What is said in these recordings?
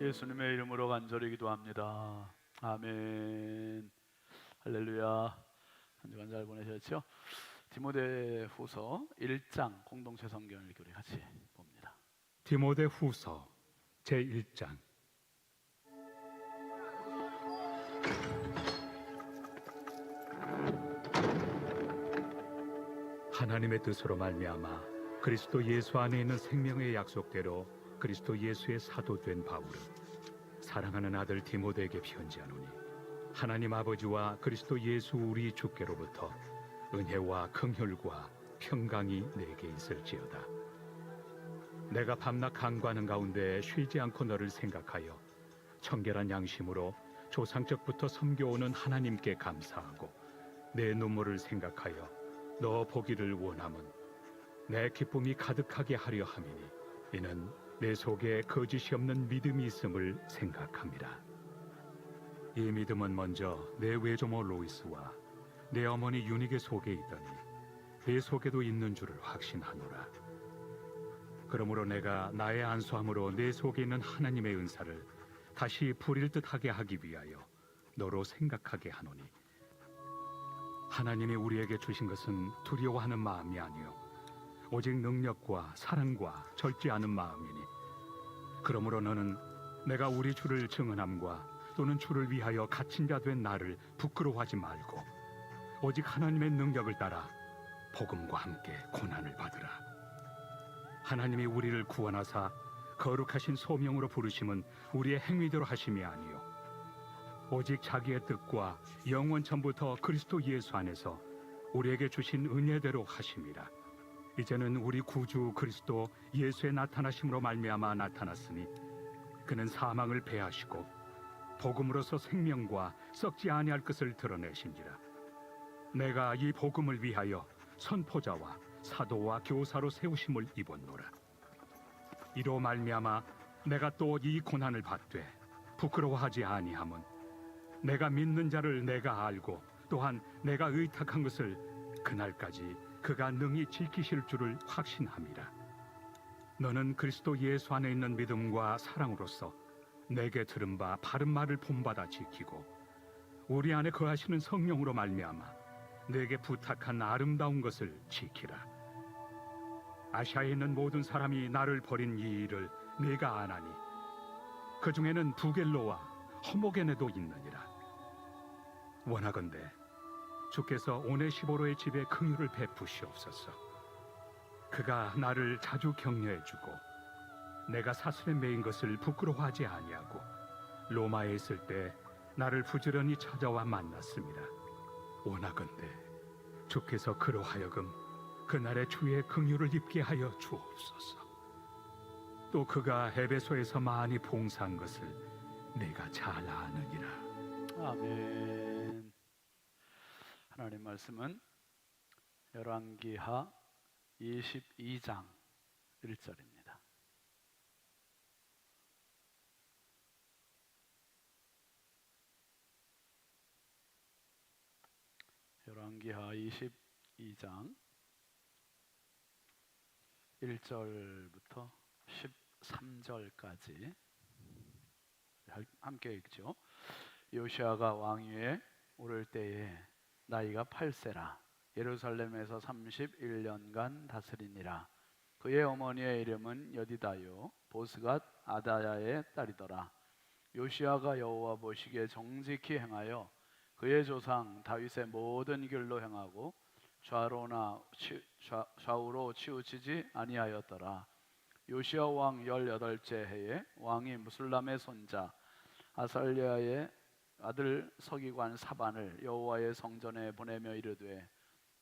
예수님의 이름으로 간절히 기도합니다. 아멘. 할렐루야. 한 주간 잘 보내셨죠? 디모데후서 1장 공동체 성경 읽기 우리 같이 봅니다. 디모데후서 제1장. 하나님의 뜻으로 말미암아 그리스도 예수 안에 있는 생명의 약속대로 그리스도 예수의 사도된 바울은 사랑하는 아들 디모데에게 편지하노니, 하나님 아버지와 그리스도 예수 우리 주께로부터 은혜와 긍휼과 평강이 내게 있을지어다. 내가 밤낮 간구하는 가운데 쉬지 않고 너를 생각하여 청결한 양심으로 조상적부터 섬겨오는 하나님께 감사하고, 내 눈물을 생각하여 너 보기를 원함은 내 기쁨이 가득하게 하려 함이니, 이는 내 속에 거짓이 없는 믿음이 있음을 생각합니다. 이 믿음은 먼저 내 외조모 로이스와 내 어머니 유니게 속에 있더니 내 속에도 있는 줄을 확신하노라. 그러므로 내가 나의 안수함으로 내 속에 있는 하나님의 은사를 다시 부릴 듯하게 하기 위하여 너로 생각하게 하노니, 하나님이 우리에게 주신 것은 두려워하는 마음이 아니요 오직 능력과 사랑과 절제 않은 마음이니, 그러므로 너는 내가 우리 주를 증언함과 또는 주를 위하여 갇힌 자 된 나를 부끄러워하지 말고 오직 하나님의 능력을 따라 복음과 함께 고난을 받으라. 하나님이 우리를 구원하사 거룩하신 소명으로 부르심은 우리의 행위대로 하심이 아니요 오직 자기의 뜻과 영원 전부터 그리스도 예수 안에서 우리에게 주신 은혜대로 하심이라. 이제는 우리 구주 그리스도 예수의 나타나심으로 말미암아 나타났으니, 그는 사망을 패하시고 복음으로서 생명과 썩지 아니할 것을 드러내신지라. 내가 이 복음을 위하여 선포자와 사도와 교사로 세우심을 입었노라. 이로 말미암아 내가 또 이 고난을 받되 부끄러워하지 아니함은, 내가 믿는 자를 내가 알고 또한 내가 의탁한 것을 그날까지 그가 능히 지키실 줄을 확신함이라. 너는 그리스도 예수 안에 있는 믿음과 사랑으로서 내게 들은 바 바른 말을 본받아 지키고, 우리 안에 거하시는 성령으로 말미암아 내게 부탁한 아름다운 것을 지키라. 아시아에 있는 모든 사람이 나를 버린 이 일을 내가 아나니, 그 중에는 부겔로와 허모게네도 있느니라. 원하건대 주께서 오네시보로의 집에 긍휼을 베푸시옵소서. 그가 나를 자주 격려해주고 내가 사슬에 매인 것을 부끄러워하지 아니하고 로마에 있을 때 나를 부지런히 찾아와 만났습니다. 원하건대 주께서 그로 하여금 그날의 주의 긍휼을 입게 하여 주옵소서. 또 그가 에베소에서 많이 봉사한 것을 내가 잘 아느니라. 아멘. 하나님 말씀은 열왕기하 22장 1절입니다. 열왕기하 22장 1절부터 13절까지 함께 읽죠. 요시아가 왕위에 오를 때에 나이가 8세라. 예루살렘에서 31년간 다스리니라. 그의 어머니의 이름은 여디다요 보스갓 아다야의 딸이더라. 요시아가 여호와 보시기에 정직히 행하여 그의 조상 다윗의 모든 길로 행하고 좌우로 치우치지 아니하였더라. 요시아 왕 18째 해에 왕이 무술람의 손자 아살랴의 아들 서기관 사반을 여호와의 성전에 보내며 이르되,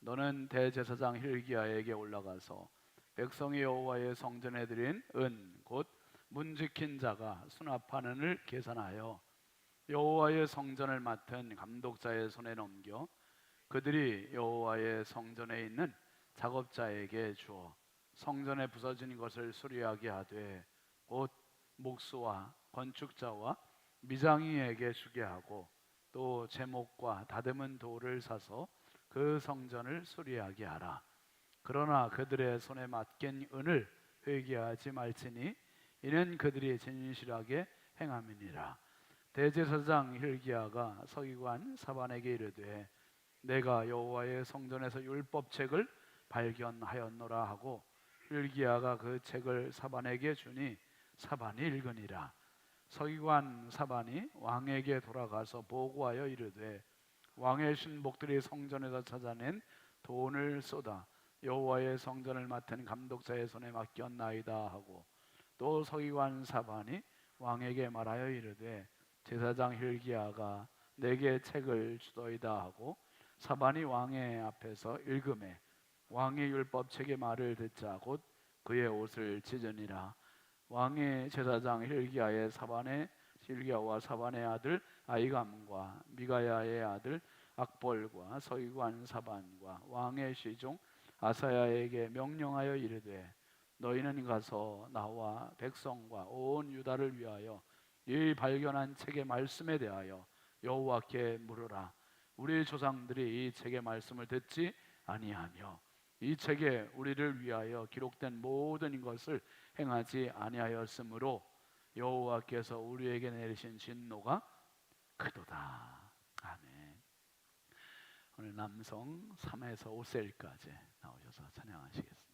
너는 대제사장 hil기야에게 올라가서 백성이 여호와의 성전에 드린 은 곧 문 지킨 자가 수납하는 을 계산하여 여호와의 성전을 맡은 감독자의 손에 넘겨 그들이 여호와의 성전에 있는 작업자에게 주어 성전에 부서진 것을 수리하게 하되, 곧 목수와 건축자와 미장이에게 주게 하고, 또 제목과 다듬은 돌을 사서 그 성전을 수리하게 하라. 그러나 그들의 손에 맡긴 은을 회개하지 말지니, 이는 그들이 진실하게 행함이니라. 대제사장 hil기야가 서기관 사반에게 이르되 내가 여호와의 성전에서 율법책을 발견하였노라 하고 hil기야가 그 책을 사반에게 주니 사반이 읽으니라. 서기관 사반이 왕에게 돌아가서 보고하여 이르되 왕의 신복들이 성전에서 찾아낸 돈을 쏟아 여호와의 성전을 맡은 감독자의 손에 맡겼나이다 하고 또 서기관 사반이 왕에게 말하여 이르되 제사장 hil기야가 내게 책을 주더이다 하고 사반이 왕의 앞에서 읽음에 왕이 율법책의 말을 듣자 곧 그의 옷을 찢으니라. 왕의 제사장 hil기야의 사반의 hil기야와 사반의 아들 아히감과 미가야의 아들 악볼과 서기관 사반과 왕의 시종 아사야에게 명령하여 이르되 너희는 가서 나와 백성과 온 유다를 위하여 이 발견한 책의 말씀에 대하여 여호와께 물으라. 우리 조상들이 이 책의 말씀을 듣지 아니하며 이 책에 우리를 위하여 기록된 모든 것을 행하지 아니하였으므로 여호와께서 우리에게 내리신 진노가 크도다. 아멘. 오늘 남성 3에서 5셀까지 나오셔서 찬양하시겠습니다.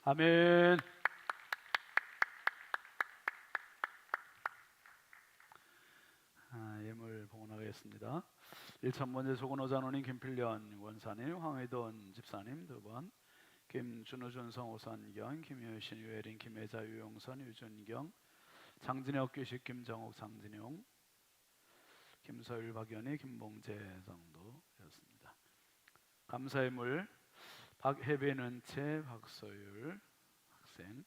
아멘. 예물 봉헌하겠습니다. 1,000번째 조건호자노님 김필련 원사님, 황의돈 집사님 2번, 김준우 준성 오선경, 김효신 유혜린 김혜자 유용선 유준경, 장진혁 규식 김정옥 장진용, 김서율 박연희 김봉재 성도였습니다. 감사의 물 박혜빈 은채 박서율 학생,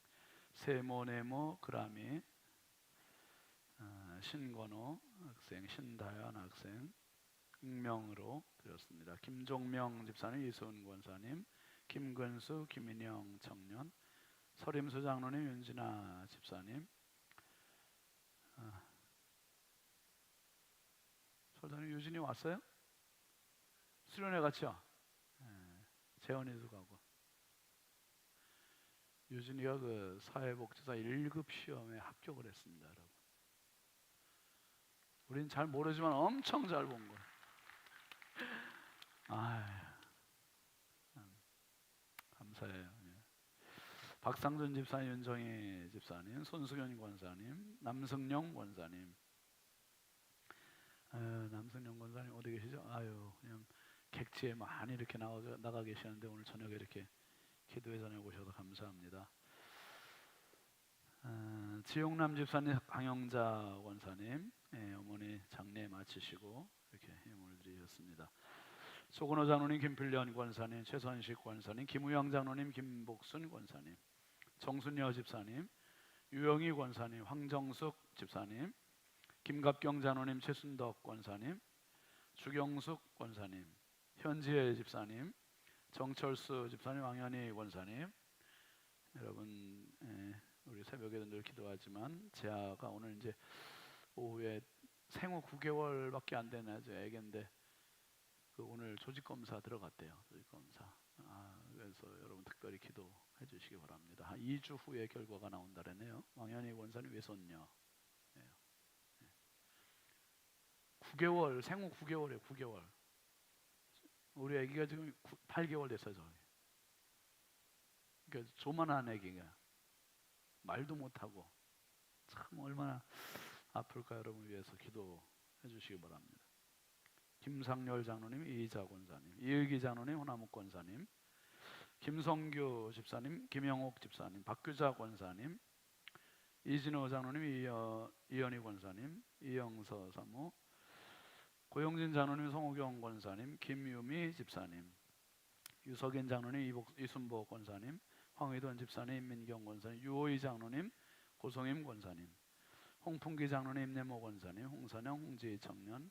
세모네모 그라미 신건호 학생, 신다연 학생 익명으로 드렸습니다. 김종명 집사님, 이소은 권사님, 김근수, 김인영 청년, 서림수 장로님, 윤진아 집사님, 설사님 유진이 왔어요? 수련회 같이요? 재원이도 가고. 유진이가 그 사회복지사 1급 시험에 합격을 했습니다, 여러분. 우린 잘 모르지만 엄청 잘 본 거예요. 감사해요. 예. 박상준 집사님, 윤정희 집사님, 손수현 권사님, 남승용 권사님. 남승용 권사님 어디 계시죠? 그냥 객지에 많이 이렇게 나가 계시는데 오늘 저녁에 이렇게 기도회 전에 오셔서 감사합니다. 지용남 집사님, 강영자 권사님, 어머니 장례 마치시고 이렇게 예물을 드리셨습니다. 소근호 장로님, 김필련 권사님, 최선식 권사님, 김우영 장로님, 김복순 권사님, 정순여 집사님, 유영희 권사님, 황정숙 집사님, 김갑경 장로님, 최순덕 권사님, 주경숙 권사님, 현지혜 집사님, 정철수 집사님, 왕현희 권사님. 여러분, 우리 새벽에도 늘 기도하지만 재아가 오늘 이제 오후에 생후 9개월밖에 안 된 아주 애기인데 그 오늘 조직검사 들어갔대요. 조직검사. 그래서 여러분 특별히 기도해 주시기 바랍니다. 한 2주 후에 결과가 나온다래네요. 왕현희 권사님 외손녀. 9개월, 생후 9개월이에요. 9개월. 우리 아기가 지금 8개월 됐어요. 그러니까 조만한 아기가 말도 못하고 참 얼마나 아플까. 여러분 위해서 기도해 주시기 바랍니다. 김상열 장로님, 이희자 권사님, 이의기 장로님, 호남욱 권사님, 김성규 집사님, 김영옥 집사님, 박규자 권사님, 이진호 장로님, 이현희 권사님, 이영서 사무, 고영진 장로님, 송호경 권사님, 김유미 집사님, 유석인 장로님, 이순복 권사님, 황의돈 집사님, 임민경 권사님, 유호희 장로님, 고성임 권사님, 홍풍기 장로님, 임내모 권사님, 홍선영, 홍지희 청년,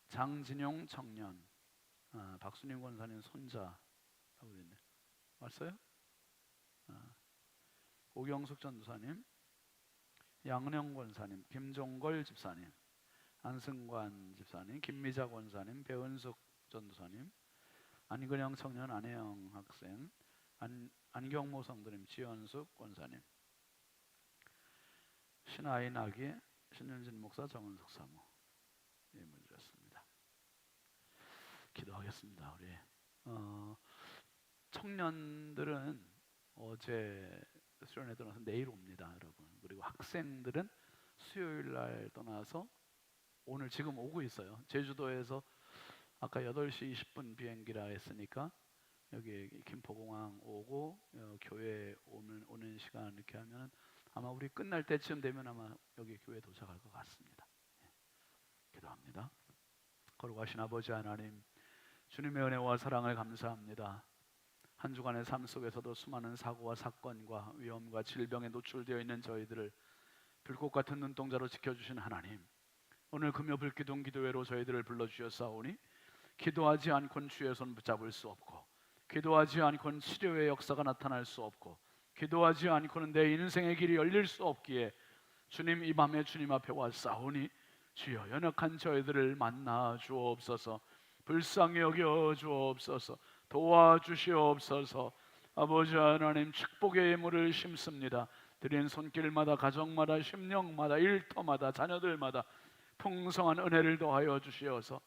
장진용 청년, 박순임 권사님 손자 하고 있네. 왔어요? 오경숙 전도사님, 양은영 권사님, 김종걸 집사님, 안승관 집사님, 김미자 권사님, 배은숙 전도사님, 안근영 청년, 안혜영 학생, 안경모 성도님, 지연숙 권사님, 신아이 나기, 신윤진 목사, 정은석 사모 예물 드렸습니다. 기도하겠습니다. 우리 청년들은 어제 수련회 떠나서 내일 옵니다, 여러분. 그리고 학생들은 수요일 날 떠나서 오늘 지금 오고 있어요. 제주도에서 아까 8시 20분 비행기라 했으니까 여기 김포공항 오고 교회 오는 시간 이렇게 하면 아마 우리 끝날 때쯤 되면 아마 여기 교회 도착할 것 같습니다. 기도합니다. 거룩하신 아버지 하나님, 주님의 은혜와 사랑을 감사합니다. 한 주간의 삶 속에서도 수많은 사고와 사건과 위험과 질병에 노출되어 있는 저희들을 불꽃 같은 눈동자로 지켜주신 하나님, 오늘 금요 불기둥 기도회로 저희들을 불러주셨사오니 기도하지 않고는 주의 손 붙잡을 수 없고, 기도하지 않고는 치료의 역사가 나타날 수 없고, 기도하지 않고는 내 인생의 길이 열릴 수 없기에 주님, 이 밤에 주님 앞에 왔사오니 주여 연약한 저희들을 만나 주옵소서, 불쌍히 여겨 주옵소서, 도와주시옵소서. 아버지 하나님, 축복의 예물을 심습니다. 드린 손길마다, 가정마다, 심령마다, 일터마다, 자녀들마다 풍성한 은혜를 더하여 주시어서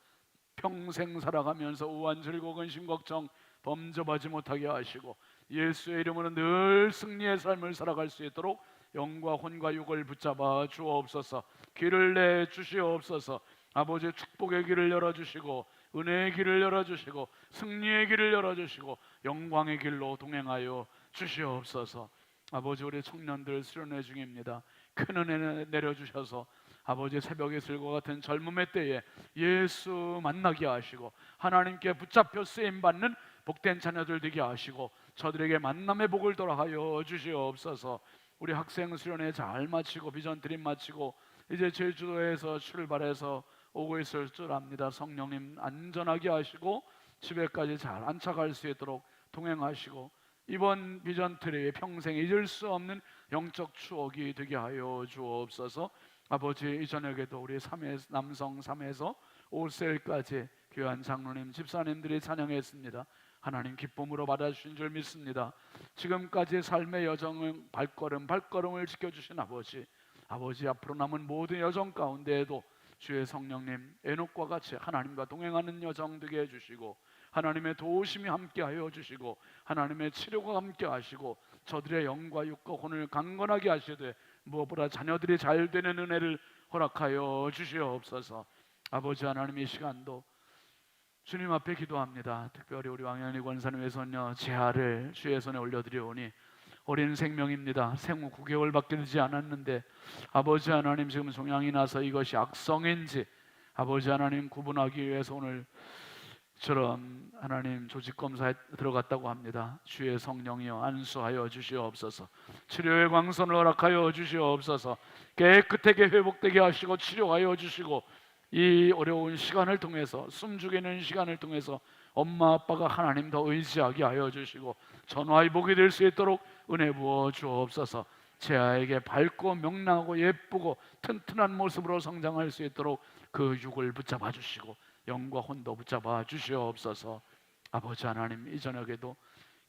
평생 살아가면서 우한, 즐거운 근심, 걱정 범접하지 못하게 하시고 예수의 이름으로 늘 승리의 삶을 살아갈 수 있도록 영과 혼과 육을 붙잡아 주옵소서. 길을 내 주시옵소서. 아버지의 축복의 길을 열어주시고 은혜의 길을 열어주시고 승리의 길을 열어주시고 영광의 길로 동행하여 주시옵소서. 아버지, 우리 청년들 수련회 중입니다. 큰 은혜 내려주셔서 아버지 새벽의 슬과 같은 젊음의 때에 예수 만나게 하시고 하나님께 붙잡혀 쓰임받는 복된 자녀들 되게 하시고 저들에게 만남의 복을 돌아하여 주시옵소서. 우리 학생 수련회 잘 마치고 비전 드림 마치고 이제 제주도에서 출발해서 오고 있을 줄 압니다. 성령님 안전하게 하시고 집에까지 잘 안착할 수 있도록 동행하시고 이번 비전 트립의 평생 잊을 수 없는 영적 추억이 되게 하여 주옵소서. 아버지, 이 저녁에도 우리 남성 3에서 5셀까지 귀한 장로님, 집사님들이 찬양했습니다. 하나님 기쁨으로 받아주신 줄 믿습니다. 지금까지 삶의 여정은 발걸음을 지켜주신 아버지, 앞으로 남은 모든 여정 가운데에도 주의 성령님 에녹과 같이 하나님과 동행하는 여정 되게 해주시고, 하나님의 도우심이 함께하여 주시고, 하나님의 치료가 함께하시고, 저들의 영과 육과 혼을 강건하게 하시되 무엇보다 자녀들이 잘 되는 은혜를 허락하여 주시옵소서. 아버지 하나님, 이 시간도 주님 앞에 기도합니다. 특별히 우리 왕현희 권사님 외손녀 재하를 주의 손에 올려드리오니 어린 생명입니다. 생후 9개월밖에 되지 않았는데 아버지 하나님, 지금 종양이 나서 이것이 악성인지 아버지 하나님 구분하기 위해서 오늘 처럼 하나님 조직검사에 들어갔다고 합니다. 주의 성령이여 안수하여 주시옵소서. 치료의 광선을 허락하여 주시옵소서. 깨끗하게 회복되게 하시고 치료하여 주시고, 이 어려운 시간을 통해서, 숨죽이는 시간을 통해서 엄마 아빠가 하나님 더 의지하게 하여 주시고 전화위복이 될 수 있도록 은혜 부어 주옵소서. 제 아이에게 밝고 명랑하고 예쁘고 튼튼한 모습으로 성장할 수 있도록 그 육을 붙잡아 주시고 영과 혼도 붙잡아 주시옵소서. 아버지 하나님, 이 저녁에도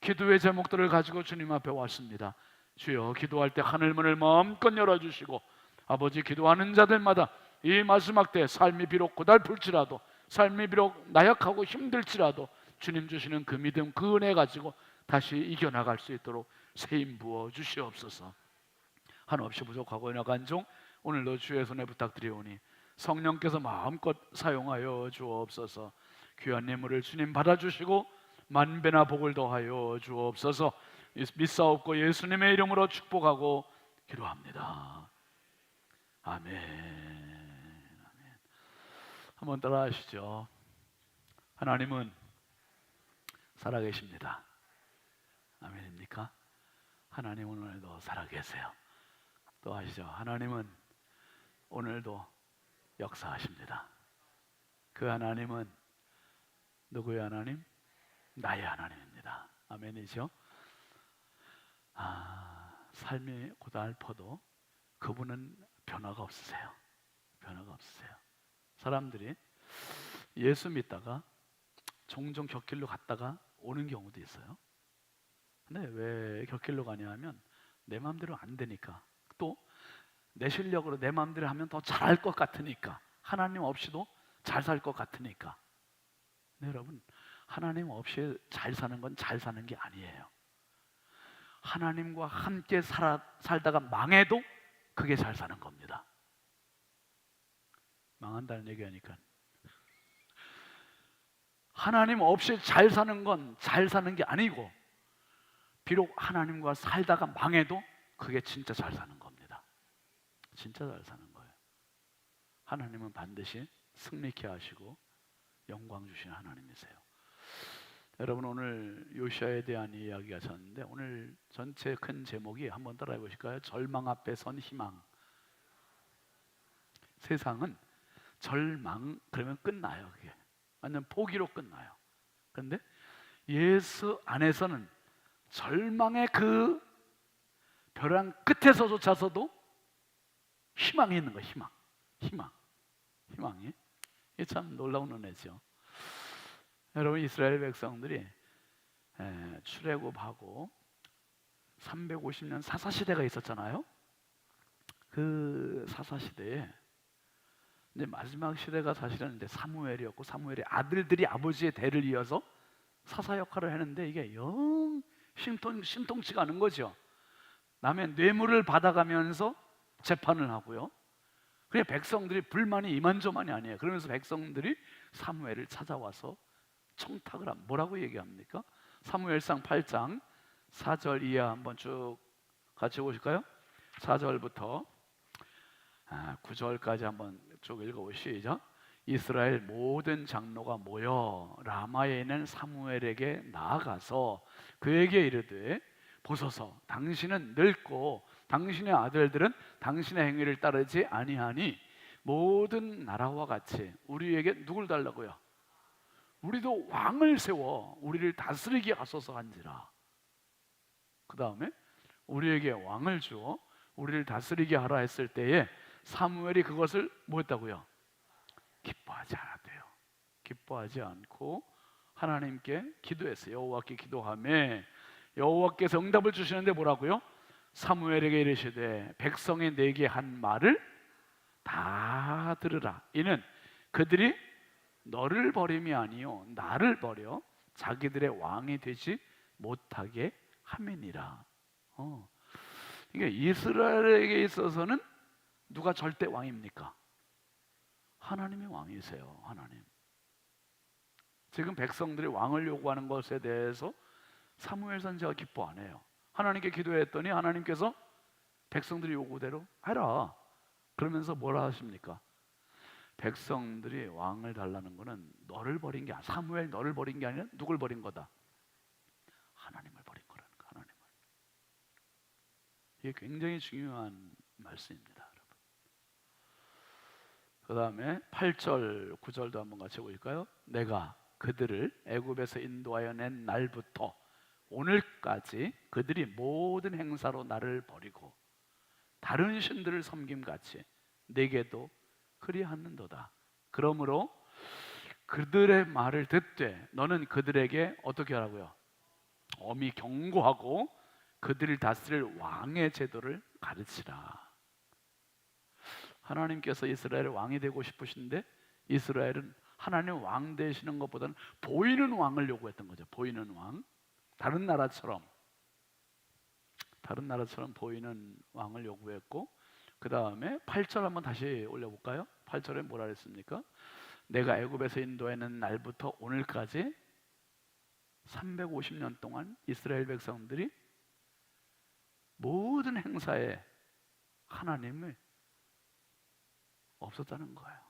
기도의 제목들을 가지고 주님 앞에 왔습니다. 주여, 기도할 때 하늘문을 마음껏 열어주시고 아버지, 기도하는 자들마다 이 마지막 때 삶이 비록 고달플지라도, 삶이 비록 나약하고 힘들지라도 주님 주시는 그 믿음, 그 은혜 가지고 다시 이겨나갈 수 있도록 세임 부어 주시옵소서. 한없이 부족하고 연약한 종 오늘도 주의 손에 부탁드리오니 성령께서 마음껏 사용하여 주옵소서. 귀한 예물을 주님 받아주시고 만배나 복을 더하여 주옵소서. 믿사옵고 예수님의 이름으로 축복하고 기도합니다. 아멘. 아멘. 한번 따라 하시죠. 하나님은 살아계십니다. 아멘입니까? 하나님은 오늘도 살아계세요. 또 하시죠. 하나님은 오늘도 역사하십니다. 그 하나님은 누구의 하나님? 나의 하나님입니다. 아멘이죠? 삶이 고달퍼도 그분은 변화가 없으세요. 변화가 없으세요. 사람들이 예수 믿다가 종종 곁길로 갔다가 오는 경우도 있어요. 근데 왜 곁길로 가냐 하면 내 마음대로 안 되니까, 또 내 실력으로 내 마음대로 하면 더 잘할 것 같으니까, 하나님 없이도 잘 살 것 같으니까. 네, 여러분, 하나님 없이 잘 사는 건 잘 사는 게 아니에요. 하나님과 함께 살다가 망해도 그게 잘 사는 겁니다. 망한다는 얘기하니까 하나님 없이 잘 사는 건 잘 사는 게 아니고, 비록 하나님과 살다가 망해도 그게 진짜 잘 사는 겁니다. 진짜 잘 사는 거예요. 하나님은 반드시 승리케 하시고 영광 주시는 하나님이세요. 여러분, 오늘 요시아에 대한 이야기가 졌는데 오늘 전체 큰 제목이 한번 따라해 보실까요? 절망 앞에 선 희망. 세상은 절망 그러면 끝나요. 그게 완전 포기로 끝나요. 그런데 예수 안에서는 절망의 그 벼랑 끝에서조차서도 희망이 있는 거예요. 희망이. 이게 참 놀라운 은혜죠. 여러분, 이스라엘 백성들이 출애굽하고 350년 사사시대가 있었잖아요. 그 사사시대에 이제 마지막 시대가 사실은 이제 사무엘이었고, 사무엘의 아들들이 아버지의 대를 이어서 사사 역할을 했는데 이게 영 신통치가 않은 거죠. 남의 뇌물을 받아가면서 재판을 하고요. 그냥 백성들이 불만이 이만저만이 아니에요. 그러면서 백성들이 사무엘을 찾아와서 청탁을 합니다. 뭐라고 얘기합니까? 사무엘상 8장 4절 이하 한번 쭉 같이 보실까요? 4절부터 9절까지 한번 쭉 읽어보시죠. 시작. 이스라엘 모든 장로가 모여 라마에 있는 사무엘에게 나아가서 그에게 이르되, 보소서, 당신은 늙고 당신의 아들들은 당신의 행위를 따르지 아니하니 모든 나라와 같이 우리에게 누굴 달라고요? 우리도 왕을 세워 우리를 다스리게 하소서 한지라. 그 다음에 우리에게 왕을 주어 우리를 다스리게 하라 했을 때에 사무엘이 그것을 뭐 했다고요? 기뻐하지 않았대요. 기뻐하지 않고 하나님께 기도했어요. 여호와께 기도하며 여호와께서 응답을 주시는데 뭐라고요? 사무엘에게 이르시되 백성이 내게 한 말을 다 들으라. 이는 그들이 너를 버림이 아니요 나를 버려 자기들의 왕이 되지 못하게 함이니라. 그러니까 이스라엘에게 있어서는 누가 절대 왕입니까? 하나님이 왕이세요. 하나님. 지금 백성들이 왕을 요구하는 것에 대해서 사무엘 선지자가 기뻐 안 해요. 하나님께 기도했더니 하나님께서 백성들이 요구대로 해라 그러면서 뭐라 하십니까? 백성들이 왕을 달라는 것은 너를 버린 게 아니라, 사무엘 너를 버린 게 아니라 누굴 버린 거다? 하나님을 버린 거라는 거. 하나님을. 이게 굉장히 중요한 말씀입니다, 여러분. 그 다음에 8절 9절도 한번 같이 보실까요? 내가 그들을 애굽에서 인도하여 낸 날부터 오늘까지 그들이 모든 행사로 나를 버리고 다른 신들을 섬김같이 내게도 그리하는도다. 그러므로 그들의 말을 듣되 너는 그들에게 어떻게 하라고요? 엄히 경고하고 그들을 다스릴 왕의 제도를 가르치라. 하나님께서 이스라엘의 왕이 되고 싶으신데 이스라엘은 하나님 왕 되시는 것보다는 보이는 왕을 요구했던 거죠. 보이는 왕. 다른 나라처럼 보이는 왕을 요구했고, 그 다음에 8절 한번 다시 올려볼까요? 8절에 뭐라 그랬습니까? 내가 애굽에서 인도하는 날부터 오늘까지 350년 동안 이스라엘 백성들이 모든 행사에 하나님을 없었다는 거예요.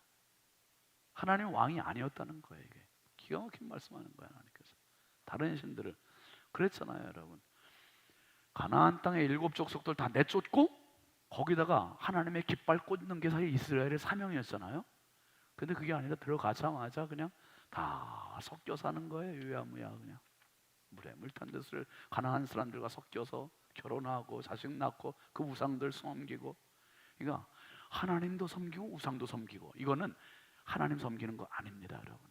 하나님 왕이 아니었다는 거예요. 이게 기가 막힌 말씀하는 거예요. 하나님께서 다른 신들을 그랬잖아요, 여러분. 가나안 땅의 7 족속들 다 내쫓고 거기다가 하나님의 깃발 꽂는 게 사실 이스라엘의 사명이었잖아요. 근데 그게 아니라 들어가자마자 그냥 다 섞여 사는 거예요. 유야무야 그냥 물에 물 탄 데서 가나안 사람들과 섞여서 결혼하고 자식 낳고 그 우상들 섬기고. 그러니까 하나님도 섬기고 우상도 섬기고. 이거는 하나님 섬기는 거 아닙니다, 여러분.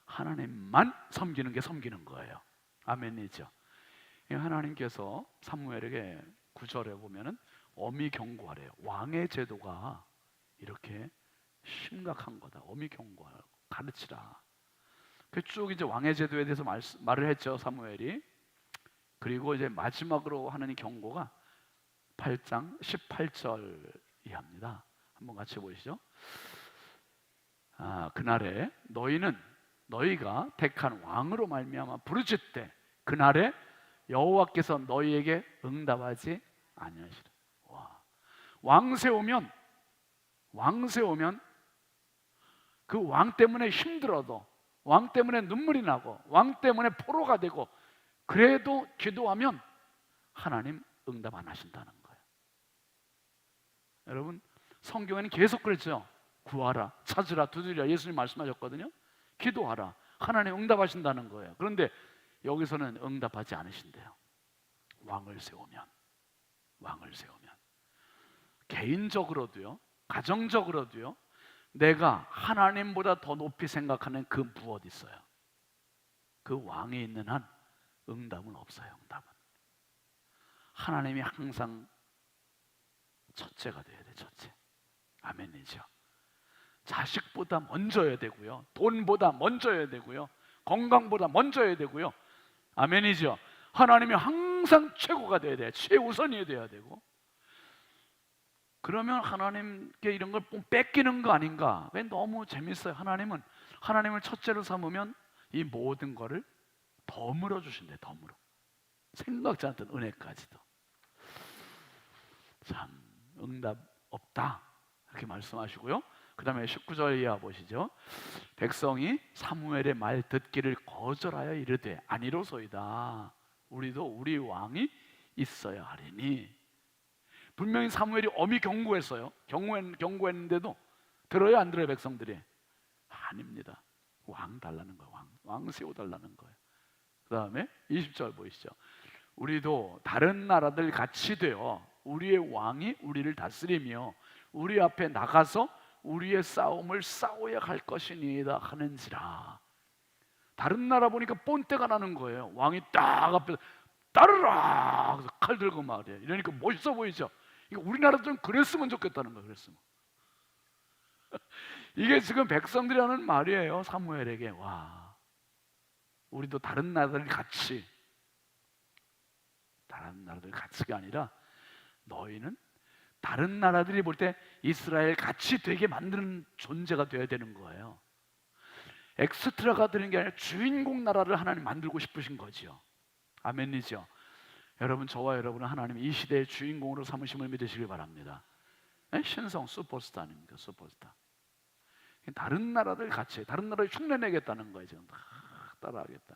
하나님만 섬기는 게 섬기는 거예요. 아멘이죠. 하나님께서 사무엘에게 9절에 보면은 엄히 경고하래요. 왕의 제도가 이렇게 심각한 거다. 엄히 경고하라고 가르치라. 쭉 이제 왕의 제도에 대해서 말을 했죠, 사무엘이. 그리고 이제 마지막으로 하는 경고가 8장 18절 이하입니다. 한번 같이 보시죠. 그날에 너희가 택한 왕으로 말미암아 부르짖되 그날에 여호와께서 너희에게 응답하지 아니하시라. 왕 세우면 그 왕 때문에 힘들어도, 왕 때문에 눈물이 나고, 왕 때문에 포로가 되고, 그래도 기도하면 하나님 응답 안 하신다는 거예요. 여러분, 성경에는 계속 그랬죠. 구하라, 찾으라, 두드리라. 예수님 말씀하셨거든요. 기도하라, 하나님 응답하신다는 거예요. 그런데 여기서는 응답하지 않으신대요. 왕을 세우면 개인적으로도요, 가정적으로도요, 내가 하나님보다 더 높이 생각하는 그 무엇 있어요. 그 왕이 있는 한 응답은 없어요. 응답은 하나님이 항상 첫째가 돼야 돼. 첫째. 아멘이죠. 자식보다 먼저여야 되고요, 돈보다 먼저여야 되고요, 건강보다 먼저여야 되고요. 아멘이죠. 하나님이 항상 최고가 돼야 돼요. 최우선이 돼야 되고. 그러면 하나님께 이런 걸 뺏기는 거 아닌가? 왜 너무 재밌어요. 하나님을 첫째로 삼으면 이 모든 거를 덤으로 주신대. 덤으로. 생각지 않던 은혜까지도. 참 응답 없다 이렇게 말씀하시고요. 그 다음에 19절 이하 보시죠. 백성이 사무엘의 말 듣기를 거절하여 이르되 아니로소이다. 우리도 우리 왕이 있어야 하리니. 분명히 사무엘이 엄히 경고했어요. 경고했는데도 들어요 안 들어요 백성들이? 아닙니다. 왕 달라는 거예요. 왕 세워달라는 거예요. 그 다음에 20절 보이시죠? 우리도 다른 나라들 같이 되어 우리의 왕이 우리를 다스리며 우리 앞에 나가서 우리의 싸움을 싸워야 할 것이니이다 하는지라. 다른 나라 보니까 본때가 나는 거예요. 왕이 딱 앞에 따르라 그래서 칼 들고 말이에요. 이러니까 멋있어 보이죠? 이거 우리나라도 좀 그랬으면 좋겠다는 거예요. 그랬으면. 이게 지금 백성들이 하는 말이에요. 사무엘에게. 와, 우리도 다른 나라들 같이, 다른 나라들 같이가 아니라 너희는 다른 나라들이 볼 때 이스라엘 같이 되게 만드는 존재가 돼야 되는 거예요. 엑스트라가 되는 게 아니라 주인공 나라를 하나님 만들고 싶으신 거지요. 아멘이죠. 여러분, 저와 여러분은 하나님 이 시대의 주인공으로 삼으심을 믿으시길 바랍니다. 신성 슈퍼스타 아닙니까? 슈퍼스타. 다른 나라들 같이, 다른 나라에 흉내내겠다는 거예요. 지금 다 따라하겠다.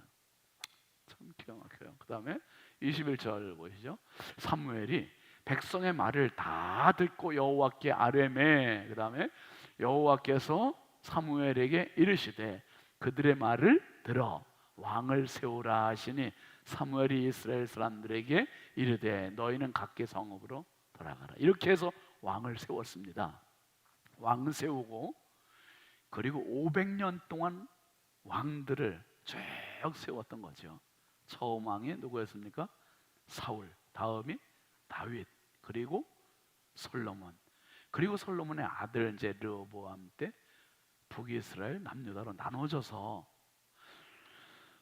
참 기가 막혀요. 그 다음에 21절 보시죠. 사무엘이 백성의 말을 다 듣고 여호와께 아뢰매. 그 다음에 여호와께서 사무엘에게 이르시되 그들의 말을 들어 왕을 세우라 하시니 사무엘이 이스라엘 사람들에게 이르되 너희는 각기 성읍으로 돌아가라. 이렇게 해서 왕을 세웠습니다. 왕 세우고 그리고 500년 동안 왕들을 쭉 세웠던 거죠. 처음 왕이 누구였습니까? 사울, 다음이 다윗, 그리고 솔로몬. 그리고 솔로몬의 아들 이제 르호보암 때 북이스라엘, 남유다로 나눠져서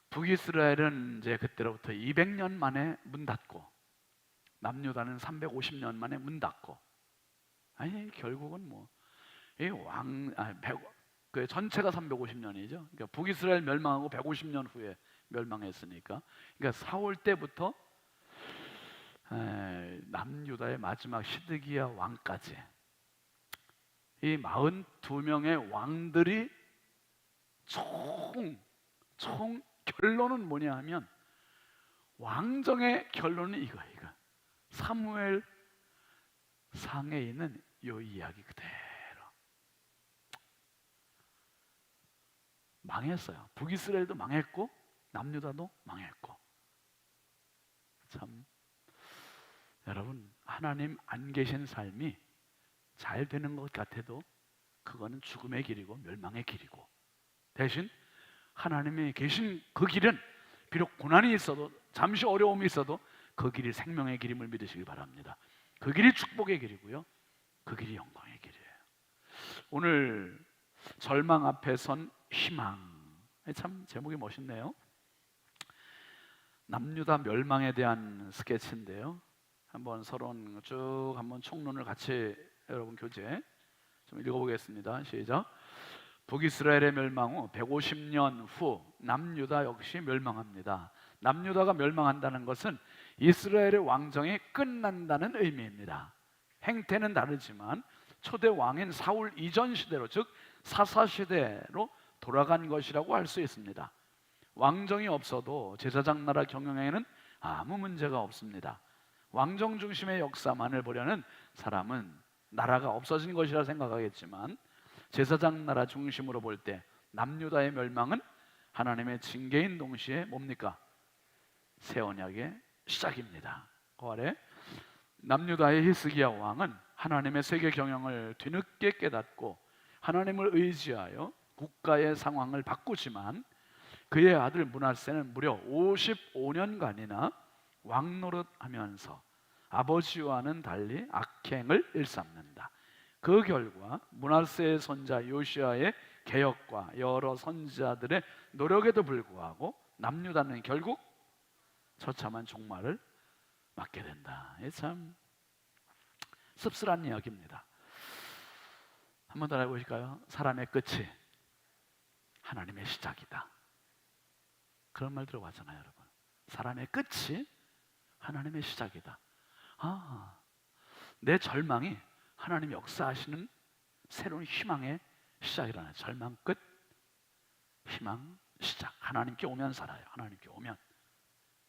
북이스라엘은 이제 그때로부터 200년 만에 문 닫고 남유다는 350년 만에 문 닫고, 아니 결국은 뭐 그 전체가 350년이죠. 그러니까 북이스라엘 멸망하고 150년 후에 멸망했으니까, 그러니까 사울 때부터 남유다의 마지막 시드기야 왕까지 이 42명의 왕들이 총 결론은 뭐냐 하면, 왕정의 결론은 이거 사무엘 상에 있는 이 이야기 그대로 망했어요. 북이스라엘도 망했고 남유다도 망했고. 참 여러분, 하나님 안 계신 삶이 잘 되는 것 같아도 그거는 죽음의 길이고 멸망의 길이고, 대신 하나님이 계신 그 길은 비록 고난이 있어도 잠시 어려움이 있어도 그 길이 생명의 길임을 믿으시기 바랍니다. 그 길이 축복의 길이고요, 그 길이 영광의 길이에요. 오늘 절망 앞에 선 희망, 참 제목이 멋있네요. 남유다 멸망에 대한 스케치인데요, 한번 서로 쭉 한번 총론을 같이 여러분 교재 좀 읽어보겠습니다. 시작. 북이스라엘의 멸망 후 150년 후 남유다 역시 멸망합니다. 남유다가 멸망한다는 것은 이스라엘의 왕정이 끝난다는 의미입니다. 행태는 다르지만 초대 왕인 사울 이전 시대로, 즉 사사 시대로 돌아간 것이라고 할 수 있습니다. 왕정이 없어도 제사장 나라 경영에는 아무 문제가 없습니다. 왕정 중심의 역사만을 보려는 사람은 나라가 없어진 것이라 생각하겠지만, 제사장 나라 중심으로 볼 때 남유다의 멸망은 하나님의 징계인 동시에 뭡니까? 새 언약의 시작입니다. 그 아래 남유다의 히스기야 왕은 하나님의 세계 경영을 뒤늦게 깨닫고 하나님을 의지하여 국가의 상황을 바꾸지만, 그의 아들 므낫세는 무려 55년간이나 왕노릇하면서 아버지와는 달리 악행을 일삼는다. 그 결과 므낫세의 손자 요시아의 개혁과 여러 선지자들의 노력에도 불구하고 남유다는 결국 처참한 종말을 맞게 된다. 참 씁쓸한 이야기입니다. 한번 더 해보실까요? 사람의 끝이 하나님의 시작이다. 그런 말 들어봤잖아요, 여러분. 사람의 끝이 하나님의 시작이다. 내 절망이 하나님이 역사하시는 새로운 희망의 시작이라는, 절망 끝, 희망 시작. 하나님께 오면 살아요. 하나님께 오면,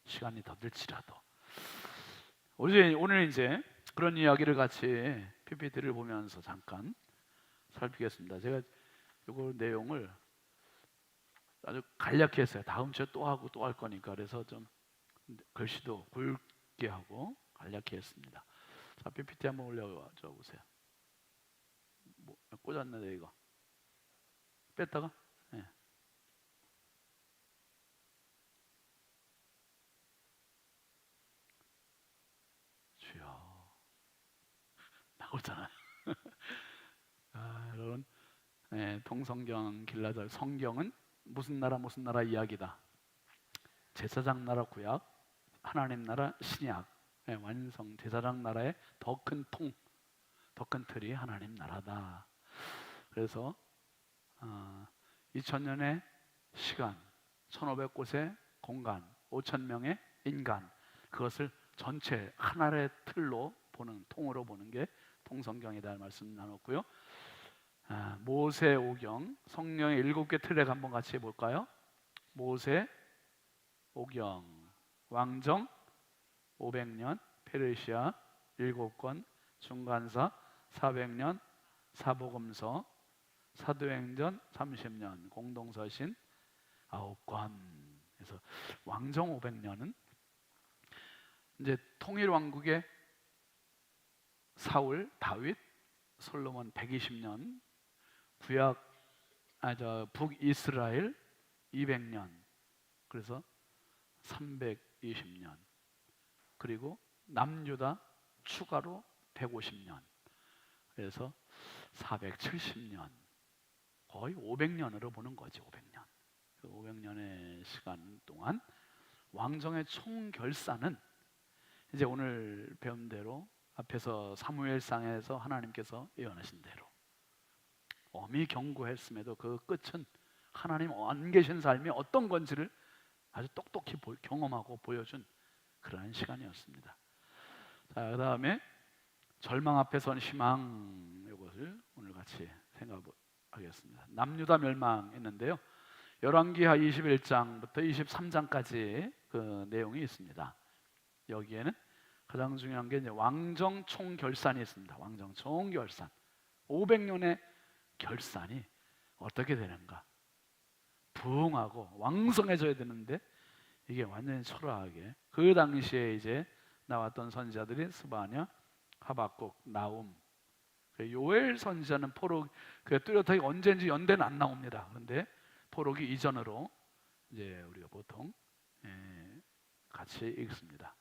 시간이 더 늘지라도. 오늘 이제 그런 이야기를 같이 PPT를 보면서 잠깐 살피겠습니다. 제가 이거 내용을 아주 간략히 했어요. 다음 주에 또 하고 또 할 거니까. 그래서 좀 글씨도 굵게 하고 간략히 했습니다. 자, PPT 한번 올려줘 보세요. 뭐, 꽂았는데 이거 뺐다가 네. 주여 나오잖아요. 아, 여러분, 네, 통성경 길라절 성경은 무슨 나라 이야기다. 제사장 나라 구약, 하나님 나라 신약, 네, 완성 제사장 나라의 더 큰 통, 더 큰 틀이 하나님 나라다. 그래서 2000년의 시간, 1500곳의 공간, 5000명의 인간, 그것을 전체 하나의 틀로 보는, 통으로 보는 게 통성경이다 말씀 나눴고요. 모세 오경, 성령의 7개 틀에 한번 같이 해볼까요? 모세 오경, 왕정 500년, 페르시아 7권, 중간사 400년, 사복음서, 사도행전 30년, 공동서신 9권. 그래서 왕정 500년은 이제 통일왕국의 사울, 다윗, 솔로몬 120년, 북이스라엘 200년, 그래서 320년, 그리고 남유다 추가로 150년, 그래서 470년, 거의 500년으로 보는 거지. 500년. 500년의 시간 동안 왕정의 총결산은 이제 오늘 배운 대로 앞에서 사무엘상에서 하나님께서 예언하신 대로 엄히 경고했음에도 그 끝은 하나님 안 계신 삶이 어떤 건지를 아주 똑똑히 경험하고 보여준 그러한 시간이었습니다. 자, 그 다음에 절망 앞에 선 희망, 이것을 오늘 같이 생각하겠습니다. 남유다 멸망했는데요, 열왕기하 21장부터 23장까지 그 내용이 있습니다. 여기에는 가장 중요한 게 이제 왕정 총결산이 있습니다. 왕정 총결산, 500년의 결산이 어떻게 되는가? 부흥하고 왕성해져야 되는데 이게 완전히 초라하게, 그 당시에 이제 나왔던 선지자들이 스바냐, 하박국, 나움, 요엘 선지자는 포로 뚜렷하게 언제인지 연대는 안 나옵니다. 그런데 포로기 이전으로 이제 우리가 보통 같이 읽습니다.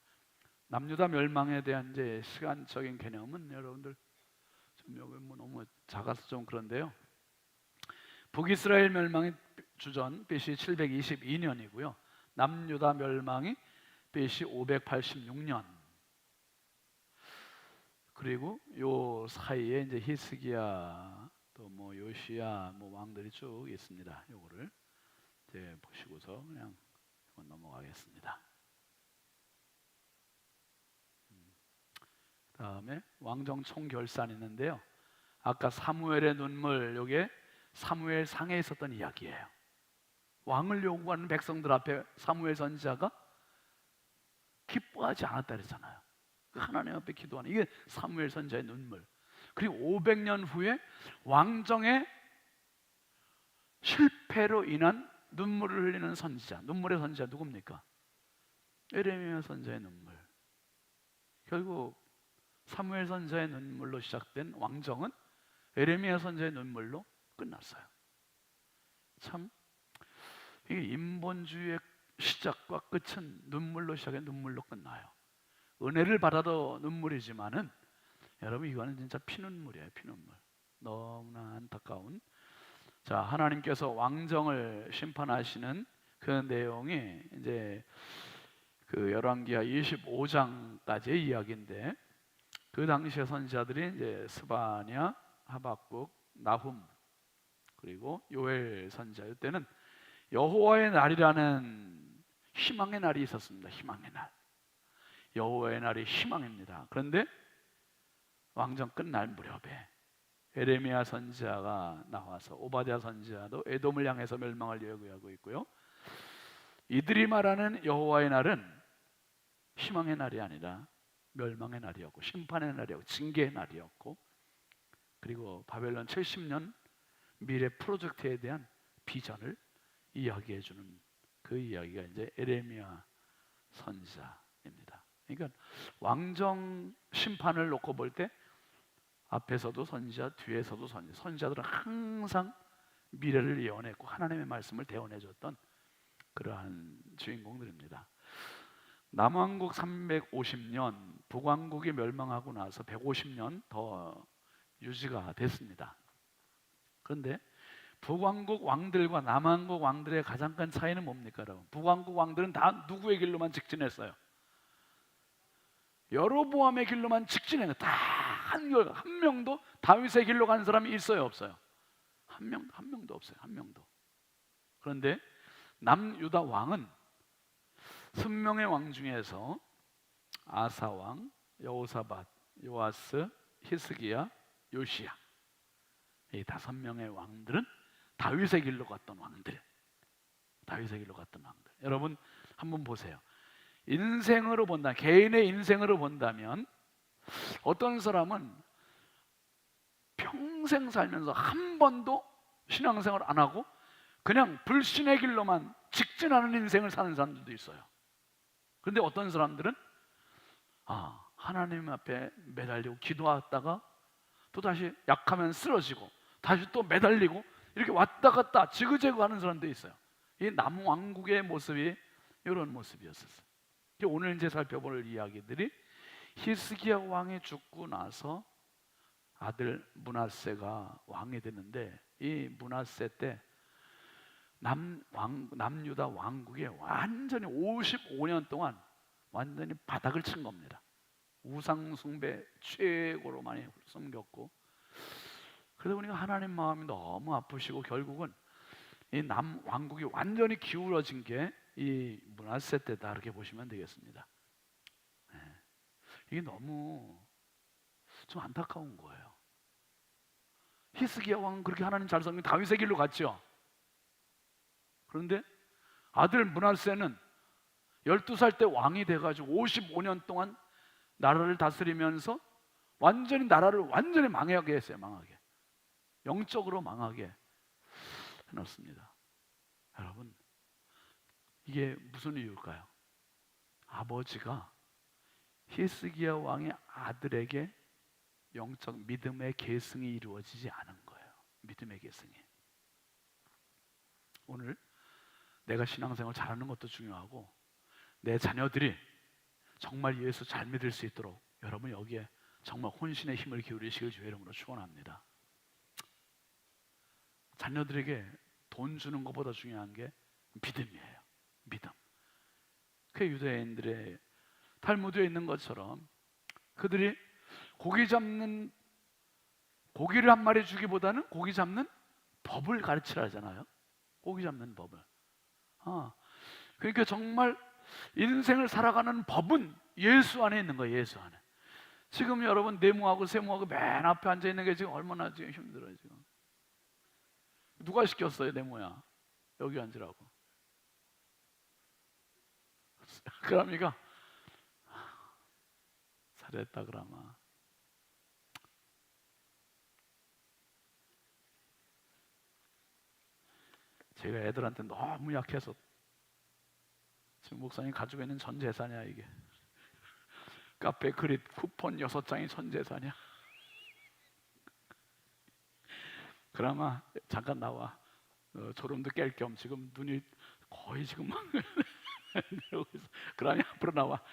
남유다 멸망에 대한 이제 시간적인 개념은 여러분들 좀 여기 뭐 너무 작아서 좀 그런데요. 북이스라엘 멸망이 주전 BC 722년이고요. 남유다 멸망이 BC 586년. 그리고 요 사이에 이제 히스기야, 또 뭐 요시야, 뭐 왕들이 쭉 있습니다. 요거를 이제 보시고서 그냥 넘어가겠습니다. 다음에 왕정 총결산이 있는데요. 아까 사무엘의 눈물, 요게 사무엘 상에 있었던 이야기예요. 왕을 요구하는 백성들 앞에 사무엘 선지자가 기뻐하지 않았다 그랬잖아요. 하나님 앞에 기도하는, 이게 사무엘 선지자의 눈물. 그리고 500년 후에 왕정의 실패로 인한 눈물을 흘리는 선지자, 눈물의 선지자 누굽니까? 예레미야 선지자의 눈물. 결국 사무엘 선지자의 눈물로 시작된 왕정은 예레미야 선지자의 눈물로 끝났어요. 참, 이게 인본주의의 시작과 끝은 눈물로 시작해 눈물로 끝나요. 은혜를 받아도 눈물이지만은 여러분, 이거는 진짜 피눈물이에요. 피눈물. 너무나 안타까운. 자, 하나님께서 왕정을 심판하시는 그 내용이 이제 그 열왕기하 25장까지의 이야기인데, 그 당시의 선지자들이 이제 스바냐, 하박국, 나훔, 그리고 요엘 선지자, 이때는 여호와의 날이라는 희망의 날이 있었습니다. 희망의 날. 여호와의 날이 희망입니다. 그런데 왕정 끝날 무렵에 예레미야 선지자가 나와서, 오바댜 선지자도 에돔을 향해서 멸망을 예고하고 있고요. 이들이 말하는 여호와의 날은 희망의 날이 아니라 멸망의 날이었고, 심판의 날이었고, 징계의 날이었고, 그리고 바벨론 70년 미래 프로젝트에 대한 비전을 이야기해 주는 그 이야기가 이제 에레미야 선지자입니다. 그러니까 왕정 심판을 놓고 볼 때 앞에서도 선지자, 뒤에서도 선지자. 선지자들은 항상 미래를 예언했고 하나님의 말씀을 대언해 줬던 그러한 주인공들입니다. 남왕국 350년, 북왕국이 멸망하고 나서 150년 더 유지가 됐습니다. 그런데 북왕국 왕들과 남왕국 왕들의 가장 큰 차이는 뭡니까, 여러분? 북왕국 왕들은 다 누구의 길로만 직진했어요? 여로보암의 길로만 직진해요. 다 한 명도 다윗의 길로 가는 사람이 있어요, 없어요? 한 명도 없어요. 한 명도. 그런데 남유다 왕은 순명의 왕 중에서 아사 왕, 여호사밧, 요아스, 히스기야, 요시야, 이 5명의 왕들은 다윗의 길로 갔던 왕들. 다윗의 길로 갔던 왕들. 여러분 한번 보세요. 인생으로 본다, 개인의 인생으로 본다면 어떤 사람은 평생 살면서 한 번도 신앙생활 안 하고 그냥 불신의 길로만 직진하는 인생을 사는 사람들도 있어요. 그런데 어떤 사람들은 하나님 앞에 매달리고 기도하다가 또 다시 약하면 쓰러지고 다시 또 매달리고 이렇게 왔다 갔다 지그재그 하는 사람도 있어요. 이 남왕국의 모습이 이런 모습이었어요. 오늘 이제 살펴볼 이야기들이 히스기야 왕이 죽고 나서 아들 므낫세가 왕이 됐는데, 이 므낫세 때 남유다 왕국에 완전히 55년 동안 완전히 바닥을 친 겁니다. 우상 숭배 최고로 많이 섬겼고, 그러다 보니까 하나님 마음이 너무 아프시고 결국은 이 남왕국이 완전히 기울어진 게 이 므낫세 때다, 이렇게 보시면 되겠습니다. 이게 너무 좀 안타까운 거예요. 히스기야 왕은 그렇게 하나님 잘 섬긴 다윗의 길로 갔죠. 그런데 아들 므낫세는 12살 때 왕이 돼가지고 55년 동안 나라를 다스리면서 완전히 나라를 완전히 망하게 했어요. 망하게, 영적으로 망하게 해놨습니다. 여러분, 이게 무슨 이유일까요? 아버지가 히스기야 왕의 아들에게 영적 믿음의 계승이 이루어지지 않은 거예요. 믿음의 계승이. 오늘 내가 신앙생활 잘하는 것도 중요하고 내 자녀들이 정말 예수 잘 믿을 수 있도록 여러분 여기에 정말 혼신의 힘을 기울이시길 주의 이름으로 축원합니다. 자녀들에게 돈 주는 것보다 중요한 게 믿음이에요. 믿음. 그 유대인들의 탈무드에 있는 것처럼 그들이 고기를 한 마리 주기보다는 고기 잡는 법을 가르치라 하잖아요. 고기 잡는 법을. 그러니까 정말 인생을 살아가는 법은 예수 안에 있는 거예요. 예수 안에. 지금 여러분 내무하고 세무하고 맨 앞에 앉아 있는 게 지금 얼마나 지금 힘들어요. 지금 누가 시켰어요? 내무야 여기 앉으라고. 그러니까 잘했다 그러마. 제가 애들한테 너무 약해서 지금 목사님 가지고 있는 전 재산이야 이게. 카페 그릿 쿠폰 6장이 전 재산이야. 그러마 잠깐 나와. 졸음도 깰 겸 지금 눈이 거의 지금 막 내려오고 있어. 그러니 앞으로 나와.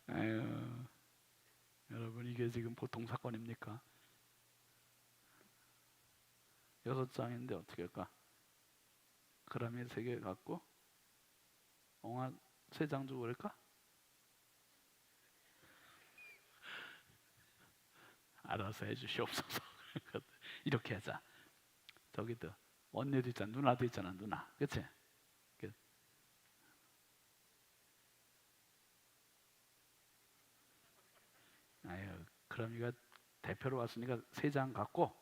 에휴, 여러분 이게 지금 보통 사건입니까? 6장인데 어떻게 할까? 그라미 3개 갖고 옹아 3장 주고 그럴까? 알아서 해주시옵소서. 이렇게 하자. 저기도 언니도 있잖아, 누나도 있잖아, 누나, 그치? 아유, 그라미가 대표로 왔으니까 3장 갖고,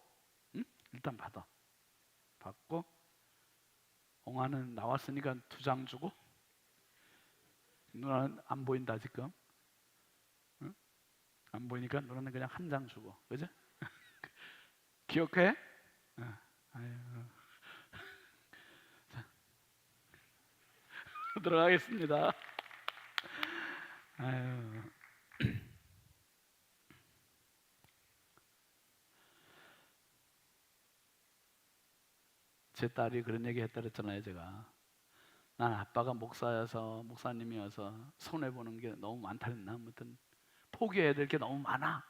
응? 일단 받고 옹아는 나왔으니까 2장 주고, 누나는 안 보인다 지금, 응? 안 보이니까 누나는 그냥 1장 주고, 그죠? 기억해? 아유. 자, 들어가겠습니다. 아유. 제 딸이 그런 얘기 했다 그랬잖아요. 제가 난 아빠가 목사님이어서 손해 보는 게 너무 많다 그랬나? 아무튼 포기해야 될 게 너무 많아.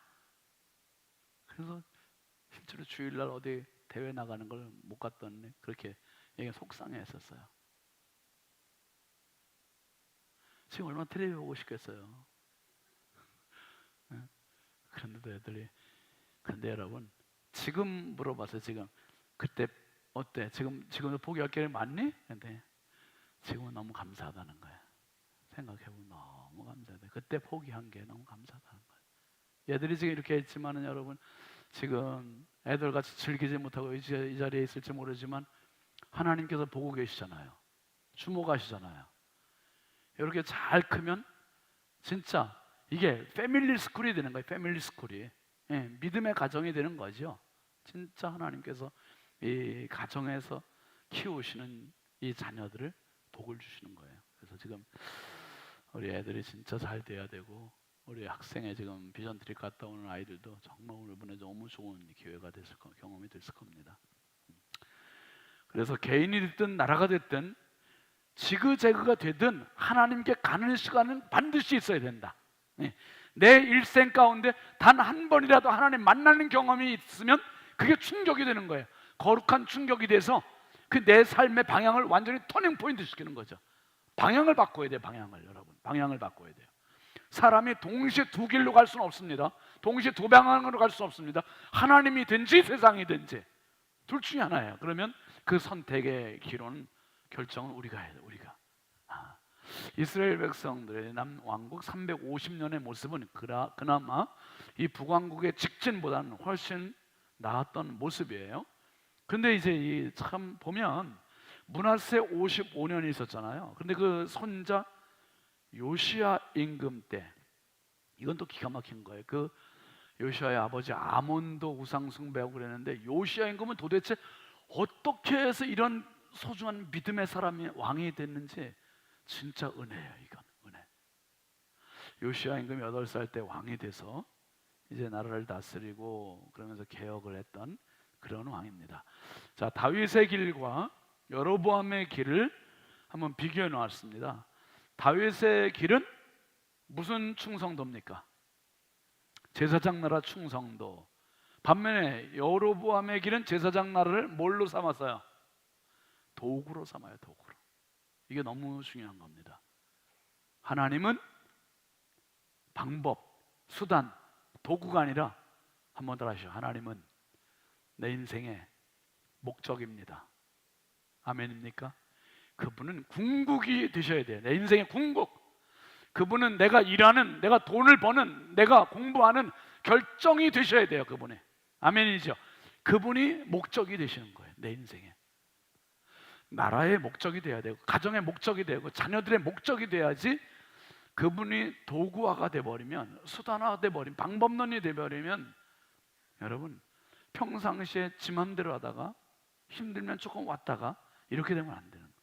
그래서 실제로 주일날 어디 대회 나가는 걸 못 갔더니 그렇게 얘가 속상해했었어요. 지금 얼마나 텔레비 보고 싶겠어요. 그런데도 애들이, 근데 여러분 지금 물어봤어요. 지금 그때 어때? 지금도 포기할 게 많니? 근데 지금은 너무 감사하다는 거예요. 생각해보면 너무 감사하다. 그때 포기한 게 너무 감사하다는 거예요. 얘들이 지금 이렇게 했지만은 여러분 지금 애들같이 즐기지 못하고 이 자리에 있을지 모르지만 하나님께서 보고 계시잖아요. 주목하시잖아요. 이렇게 잘 크면 진짜 이게 패밀리 스쿨이 되는 거예요. 패밀리 스쿨이. 예, 믿음의 가정이 되는 거죠. 진짜 하나님께서 이 가정에서 키우시는 이 자녀들을 복을 주시는 거예요. 그래서 지금 우리 애들이 진짜 잘 돼야 되고, 우리 학생회 지금 비전 트립 갔다 오는 아이들도 정말 오늘 이번에 너무 좋은 기회가 됐을 거, 경험이 됐을 겁니다. 그래서 개인이 됐든 나라가 됐든 지그재그가 되든 하나님께 가는 시간은 반드시 있어야 된다. 내 일생 가운데 단 한 번이라도 하나님 만나는 경험이 있으면 그게 충격이 되는 거예요. 거룩한 충격이 돼서 그 내 삶의 방향을 완전히 터닝 포인트 시키는 거죠. 방향을 바꿔야 돼요. 방향을, 여러분 방향을 바꿔야 돼요. 사람이 동시에 두 길로 갈 수는 없습니다. 동시에 두 방향으로 갈 수는 없습니다. 하나님이든지 세상이든지 둘 중에 하나예요. 그러면 그 선택의 기로는 결정은 우리가 해야 돼요. 우리가. 이스라엘 백성들의 남왕국 350년의 모습은 그나마 이 북왕국의 직진보다는 훨씬 나았던 모습이에요. 근데 이제 참 보면 므낫세 55년이 있었잖아요. 근데 그 손자 요시야 임금 때, 이건 또 기가 막힌 거예요. 그 요시야의 아버지 아몬도 우상 숭배하고 그랬는데 요시야 임금은 도대체 어떻게 해서 이런 소중한 믿음의 사람이 왕이 됐는지 진짜 은혜예요. 이건 은혜. 요시야 임금이 8살 때 왕이 돼서 이제 나라를 다스리고 그러면서 개혁을 했던 그런 왕입니다. 자, 다윗의 길과 여로보암의 길을 한번 비교해 놓았습니다. 다윗의 길은 무슨 충성도입니까? 제사장 나라 충성도. 반면에 여로보암의 길은 제사장 나라를 뭘로 삼았어요? 도구로 삼아요. 도구로. 이게 너무 중요한 겁니다. 하나님은 방법, 수단, 도구가 아니라, 한 번 더 하시죠. 하나님은 내 인생의 목적입니다. 아멘입니까? 그분은 궁극이 되셔야 돼요. 내 인생의 궁극. 그분은 내가 일하는, 내가 돈을 버는, 내가 공부하는 결정이 되셔야 돼요. 그분이. 아멘이죠. 그분이 목적이 되시는 거예요. 내 인생에. 나라의 목적이 돼야 되고, 가정의 목적이 되고, 자녀들의 목적이 돼야지. 그분이 도구화가 돼버리면, 수단화가 돼버리면, 방법론이 돼버리면, 여러분 평상시에 지 맘대로 하다가 힘들면 조금 왔다가 이렇게 되면 안 되는 거예요.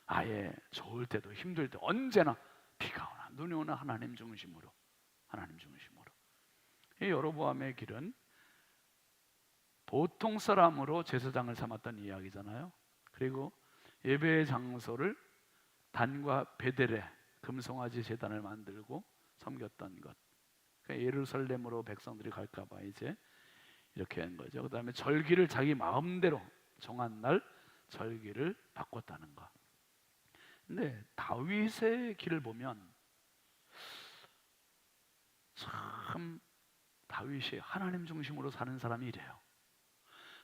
아예 좋을 때도 힘들 때 언제나 비가 오나 눈이 오나 하나님 중심으로, 하나님 중심으로. 이 여로보암의 길은 보통 사람으로 제사장을 삼았던 이야기잖아요. 그리고 예배의 장소를 단과 베델에 금송아지 제단을 만들고 섬겼던 것. 그러니까 예루살렘으로 백성들이 갈까 봐 이제 이렇게 한 거죠. 그 다음에 절기를 자기 마음대로 정한 날 절기를 바꿨다는 거. 근데 다윗의 길을 보면 참 다윗이 하나님 중심으로 사는 사람이 이래요.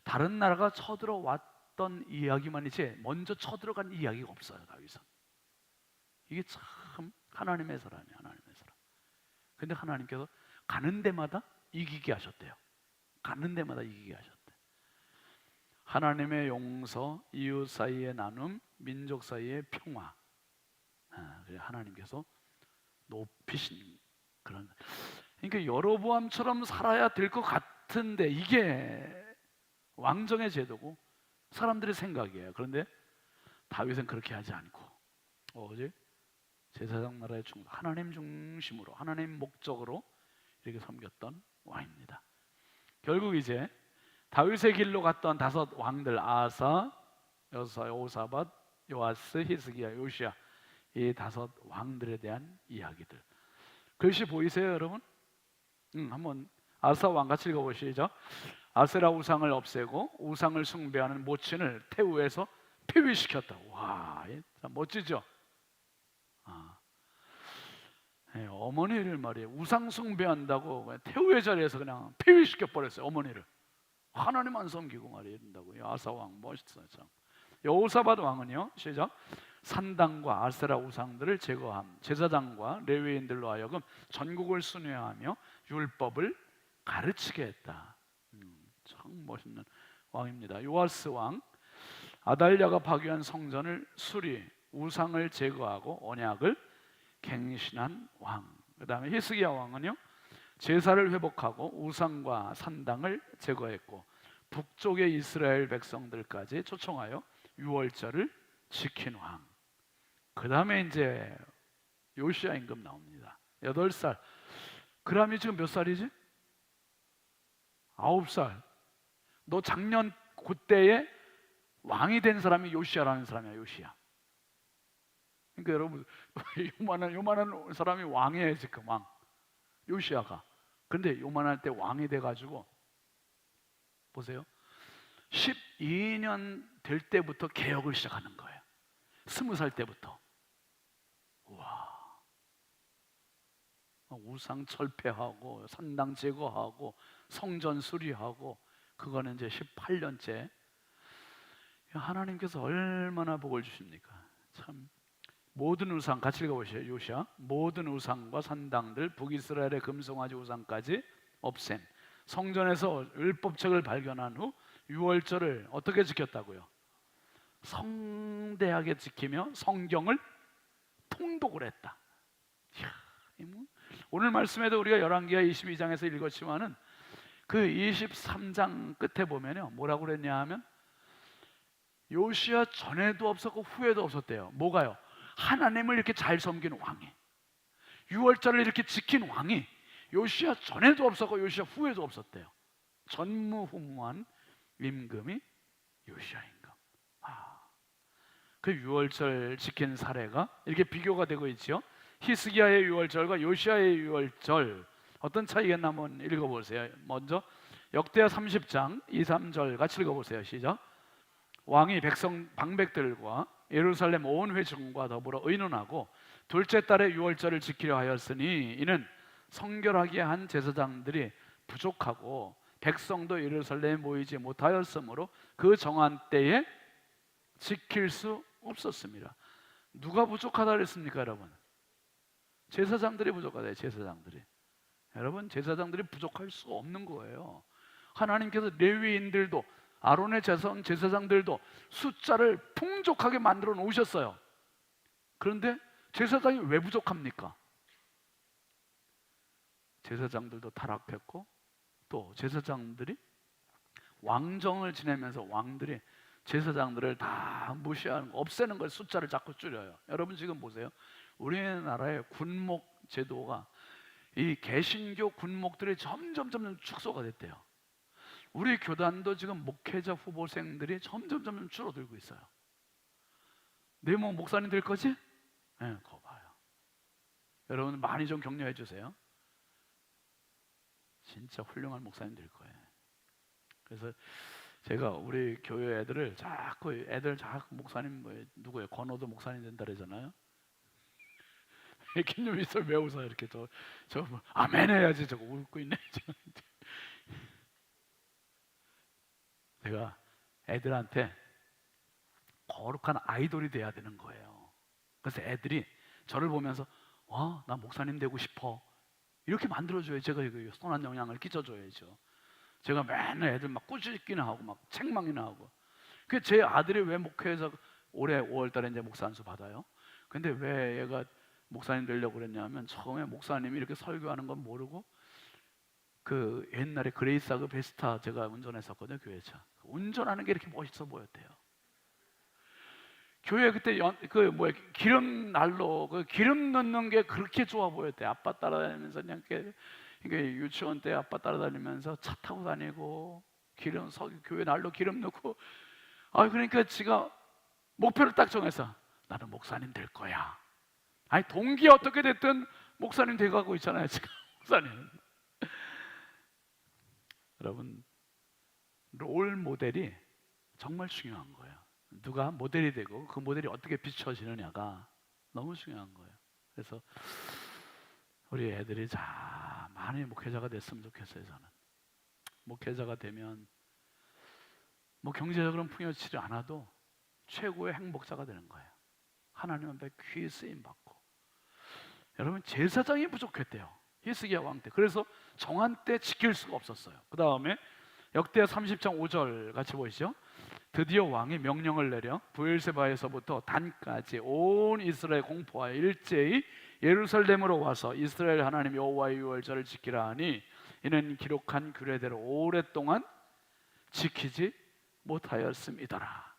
다른 나라가 쳐들어왔던 이야기만이지 먼저 쳐들어간 이야기가 없어요. 다윗은. 이게 참 하나님의 사람이에요. 하나님의 사람. 근데 하나님께서 가는 데마다 이기게 하셨대요. 가는 데마다 이기게 하셨대. 하나님의 용서, 이웃 사이의 나눔, 민족 사이의 평화. 하나님께서 높이신 그런. 그러니까 여로보암처럼 살아야 될 것 같은데 이게 왕정의 제도고 사람들의 생각이에요. 그런데 다윗은 그렇게 하지 않고 제사장 나라의 하나님 중심으로 하나님 목적으로 이렇게 섬겼던 왕입니다. 결국 이제 다윗의 길로 갔던 5 왕들 아사, 여호사밧, 요아스, 히스기야, 요시야 이 5 왕들에 대한 이야기들. 글씨 보이세요, 여러분? 한번 아사 왕 같이 읽어보시죠. 아세라 우상을 없애고 우상을 숭배하는 모친을 태우에서 폐위시켰다. 와, 참 멋지죠? 어머니를 말이에요. 우상 숭배한다고 태우의 자리에서 그냥 폐위시켜 버렸어요. 어머니를 하나님만 섬기고 말이에요. 이런다고. 아사 왕 멋있어요. 참. 여호사밧 왕은요, 시작. 산당과 아세라 우상들을 제거함. 제사장과 레위인들로 하여금 전국을 순회하며 율법을 가르치게 했다. 참 멋있는 왕입니다. 요아스 왕, 아달랴가 파괴한 성전을 수리, 우상을 제거하고 언약을 갱신한 왕. 그 다음에 히스기야 왕은요, 제사를 회복하고 우상과 산당을 제거했고 북쪽의 이스라엘 백성들까지 초청하여 유월절을 지킨 왕. 그 다음에 이제 요시야 임금 나옵니다. 8살. 그람이 지금 몇 살이지? 9살. 너 작년 그때에 왕이 된 사람이 요시야라는 사람이야. 요시야. 그러니까 여러분 요만한 사람이 왕이에요. 지금 왕 요시야가. 근데 요만할 때 왕이 돼가지고 보세요. 12년 될 때부터 개혁을 시작하는 거예요. 20살 때부터. 와, 우상 철폐하고 산당 제거하고 성전 수리하고, 그거는 이제 18년째. 하나님께서 얼마나 복을 주십니까? 참. 모든 우상 같이 읽어보세요. 요시야. 모든 우상과 산당들, 북이스라엘의 금송아지 우상까지 없앰. 성전에서 율법책을 발견한 후 유월절을 어떻게 지켰다고요? 성대하게 지키며 성경을 통독을 했다. 이야, 오늘 말씀에도 우리가 열왕기하 22장에서 읽었지만은 그 23장 끝에 보면요, 뭐라고 그랬냐 하면 요시야 전에도 없었고 후에도 없었대요. 뭐가요? 하나님을 이렇게 잘 섬기는 왕이, 유월절을 이렇게 지킨 왕이 요시야 전에도 없었고 요시야 후에도 없었대요. 전무후무한 임금이 요시야 임금. 그 유월절 지킨 사례가 이렇게 비교가 되고 있죠. 히스기야의 유월절과 요시야의 유월절, 어떤 차이겠나 한번 읽어보세요. 먼저 역대하 30장 2, 3절 같이 읽어보세요. 시작. 왕이 백성 방백들과 예루살렘 온 회중과 더불어 의논하고 둘째 달에 유월절을 지키려 하였으니 이는 성결하게 한 제사장들이 부족하고 백성도 예루살렘에 모이지 못하였으므로 그 정한 때에 지킬 수 없었습니다. 누가 부족하다 그랬습니까, 여러분? 제사장들이 부족하다. 제사장들이. 여러분, 제사장들이 부족할 수 없는 거예요. 하나님께서 레위인들도, 아론의 제사장들도 숫자를 풍족하게 만들어 놓으셨어요. 그런데 제사장이 왜 부족합니까? 제사장들도 타락했고, 또 제사장들이 왕정을 지내면서 왕들이 제사장들을 다 무시하는 거, 없애는 걸, 숫자를 자꾸 줄여요. 여러분 지금 보세요. 우리나라의 군목 제도가, 이 개신교 군목들이 점점 축소가 됐대요. 우리 교단도 지금 목회자 후보생들이 점점 줄어들고 있어요. 내 뭐 목사님 될 거지? 네, 그거 봐요. 여러분 많이 좀 격려해 주세요. 진짜 훌륭한 목사님 될 거예요. 그래서 제가 우리 교회 애들 자꾸 목사님 누구예요? 권호도 목사님 된다 그러잖아요. 김유미 설 왜 웃어요? 이렇게 저 아멘 해야지. 저거 웃고 있네. 제가 애들한테 거룩한 아이돌이 돼야 되는 거예요. 그래서 애들이 저를 보면서 나 목사님 되고 싶어, 이렇게 만들어줘요. 제가 선한 영향을 끼쳐줘야죠. 제가 맨날 애들 막 꾸짖기나 하고 막 책망이나 하고. 그 제 아들이 왜 목회에서 올해 5월달에 이제 목사 안수 받아요. 근데 왜 얘가 목사님 되려고 그랬냐면, 처음에 목사님이 이렇게 설교하는 건 모르고 그 옛날에 그레이스하고 베스타 제가 운전했었거든요. 교회차 운전하는 게 이렇게 멋있어 보였대요. 교회 그때 기름 난로 그 기름 넣는 게 그렇게 좋아 보였대. 아빠 따라다니면서 그냥 유치원 때 아빠 따라다니면서 차 타고 다니고 교회 난로 기름 넣고. 그러니까 지가 목표를 딱 정해서 나는 목사님 될 거야. 아니 동기 어떻게 됐든 목사님 돼가고 있잖아요 지금. 목사님. 여러분, 롤 모델이 정말 중요한 거예요. 누가 모델이 되고 그 모델이 어떻게 비춰지느냐가 너무 중요한 거예요. 그래서 우리 애들이 많이 목회자가 됐으면 좋겠어요. 저는 목회자가 되면 경제적으로는 풍요치지 않아도 최고의 행복자가 되는 거예요. 하나님 앞에 귀히 쓰임 받고. 여러분, 제사장이 부족했대요 히스기야 왕 때. 그래서 정한 때 지킬 수가 없었어요. 그 다음에 역대 30장 5절 같이 보시죠. 드디어 왕이 명령을 내려 브엘세바에서부터 단까지 온 이스라엘 공포하여 일제히 예루살렘으로 와서 이스라엘 하나님 여호와의 유월절을 지키라 하니 이는 기록한 규례대로 오랫동안 지키지 못하였음이더라.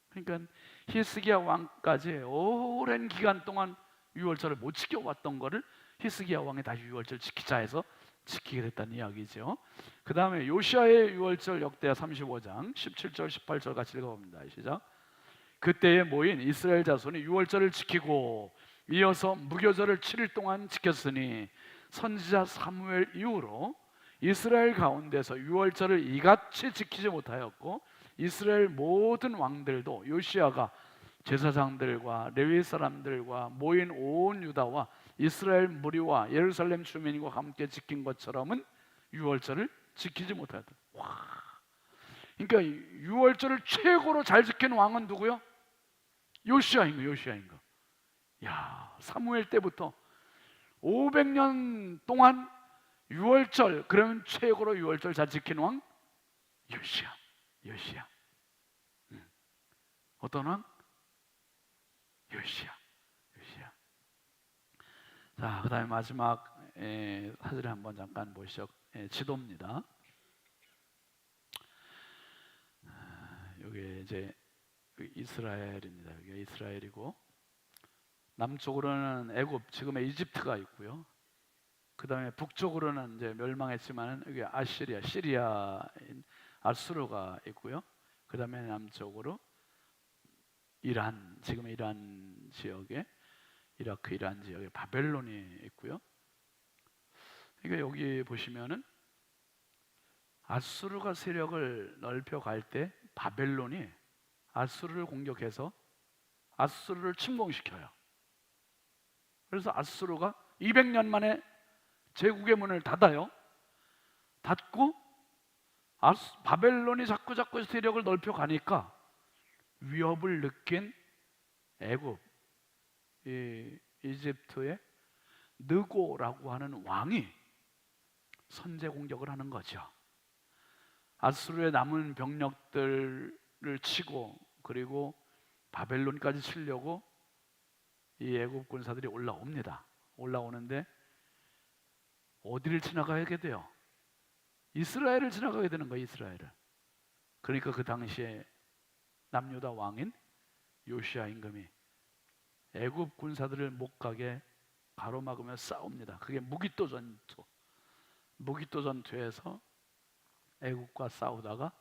그러니까 히스기야 왕까지 오랜 기간 동안 유월절을 못 지켜왔던 거를 히스기야 왕이 다시 유월절 지키자 해서 지키게 됐다는 이야기죠. 그 다음에 요시아의 유월절 역대하 35장 17절 18절 같이 읽어봅니다. 시작. 그때에 모인 이스라엘 자손이 유월절을 지키고 이어서 무교절을 7일 동안 지켰으니 선지자 사무엘 이후로 이스라엘 가운데서 유월절을 이같이 지키지 못하였고 이스라엘 모든 왕들도 요시아가 제사장들과 레위 사람들과 모인 온 유다와 이스라엘 무리와 예루살렘 주민과 함께 지킨 것처럼은 유월절을 지키지 못하였다. 와, 그러니까 유월절을 최고로 잘 지킨 왕은 누구요? 요시아인 거. 야, 사무엘 때부터 500년 동안 유월절, 그러면 최고로 유월절 잘 지킨 왕 요시아. 어떤 왕? 요시아. 자, 그 다음에 마지막 사진을 한번 잠깐 보시죠. 지도입니다. 여기 이제 이스라엘입니다. 여기 이스라엘이고 남쪽으로는 애굽, 지금의 이집트가 있고요. 그 다음에 북쪽으로는 이제 멸망했지만은 여기 시리아인 아수르가 있고요. 그 다음에 남쪽으로 이란, 지금의 이란 지역에 이라크 이란 지역에 바벨론이 있고요. 그러니까 여기 보시면은 아수르가 세력을 넓혀 갈 때 바벨론이 아수르를 공격해서 아수르를 침공시켜요. 그래서 아수르가 200년 만에 제국의 문을 닫고 바벨론이 자꾸 세력을 넓혀 가니까 위협을 느낀 애굽, 이집트의 느고라고 하는 왕이 선제 공격을 하는 거죠. 아수르의 남은 병력들을 치고 그리고 바벨론까지 치려고 이 애굽 군사들이 올라옵니다. 올라오는데 어디를 지나가게 돼요? 이스라엘을 지나가게 되는 거예요. 이스라엘을. 그러니까 그 당시에 남유다 왕인 요시아 임금이 애굽 군사들을 못 가게 가로막으며 싸웁니다. 그게 무기토 전투. 무기토 전투에서 애굽과 싸우다가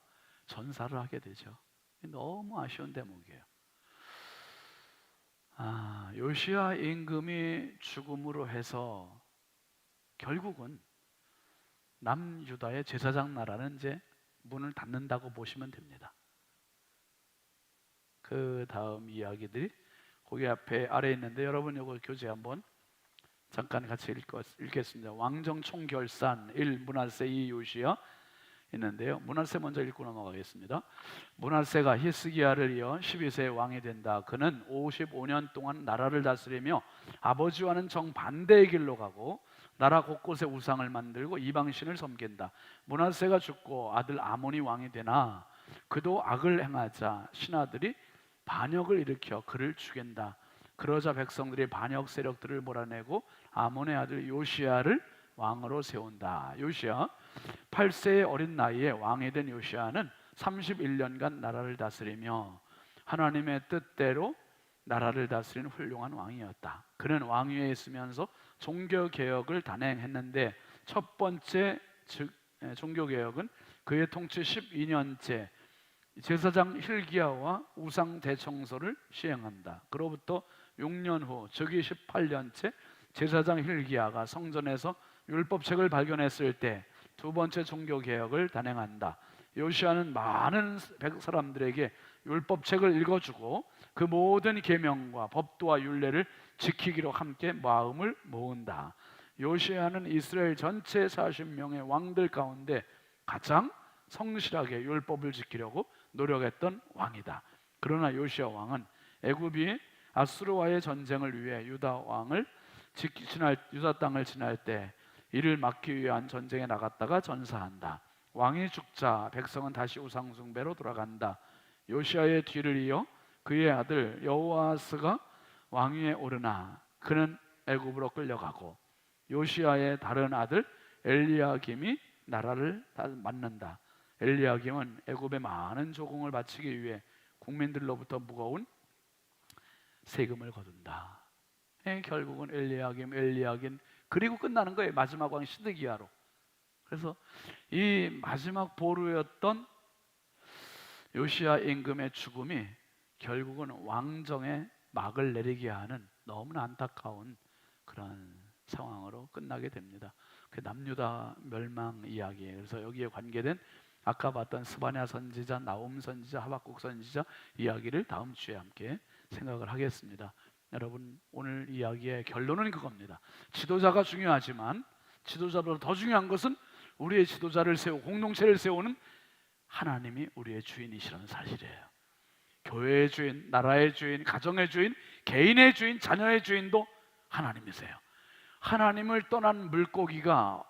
전사를 하게 되죠. 너무 아쉬운 대목이에요. 요시아 임금이 죽음으로 해서 결국은 남유다의 제사장 나라는 이제 문을 닫는다고 보시면 됩니다. 그 다음 이야기들이 거기 앞에 아래에 있는데 여러분 이거 교재 한번 잠깐 같이 읽겠습니다. 왕정 총결산 1 므낫세 2 요시야 있는데요. 므낫세 먼저 읽고 넘어가겠습니다. 므낫세가 히스기야를 이어 12세 왕이 된다. 그는 55년 동안 나라를 다스리며 아버지와는 정반대의 길로 가고 나라 곳곳에 우상을 만들고 이방신을 섬긴다. 므낫세가 죽고 아들 아몬이 왕이 되나 그도 악을 행하자 신하들이 반역을 일으켜 그를 죽인다. 그러자 백성들이 반역 세력들을 몰아내고 아몬의 아들 요시야를 왕으로 세운다. 요시야 8세의 어린 나이에 왕이 된 요시야는 31년간 나라를 다스리며 하나님의 뜻대로 나라를 다스리는 훌륭한 왕이었다. 그는 왕위에 있으면서 종교개혁을 단행했는데 첫 번째 종교개혁은 그의 통치 12년째 제사장 hil기야와 우상 대청소를 시행한다. 그로부터 6년 후 즉위 18년째 제사장 hil기야가 성전에서 율법책을 발견했을 때 두 번째 종교개혁을 단행한다. 요시야는 많은 사람들에게 율법책을 읽어주고 그 모든 계명과 법도와 율례를 지키기로 함께 마음을 모은다. 요시야는 이스라엘 전체 40명의 왕들 가운데 가장 성실하게 율법을 지키려고 노력했던 왕이다. 그러나 요시야 왕은 애굽이 아수르와의 전쟁을 위해 유다 땅을 지날 때 이를 막기 위한 전쟁에 나갔다가 전사한다. 왕이 죽자 백성은 다시 우상 숭배로 돌아간다. 요시야의 뒤를 이어 그의 아들 여호아스가 왕위에 오르나 그는 애굽으로 끌려가고 요시야의 다른 아들 엘리야김이 나라를 맡는다. 엘리야김은 애굽에 많은 조공을 바치기 위해 국민들로부터 무거운 세금을 거둔다. 결국은 엘리야김 그리고 끝나는 거예요. 마지막 왕 시드기야로. 그래서 이 마지막 보루였던 요시야 임금의 죽음이 결국은 왕정에 막을 내리게 하는 너무나 안타까운 그런 상황으로 끝나게 됩니다. 그 남유다 멸망 이야기예요. 그래서 여기에 관계된 아까 봤던 스바냐 선지자, 나홈 선지자, 하박국 선지자 이야기를 다음 주에 함께 생각을 하겠습니다. 여러분, 오늘 이야기의 결론은 그겁니다. 지도자가 중요하지만 지도자보다 더 중요한 것은 우리의 지도자를 세우고 공동체를 세우는 하나님이 우리의 주인이시라는 사실이에요. 교회의 주인, 나라의 주인, 가정의 주인, 개인의 주인, 자녀의 주인도 하나님이세요. 하나님을 떠난 물고기가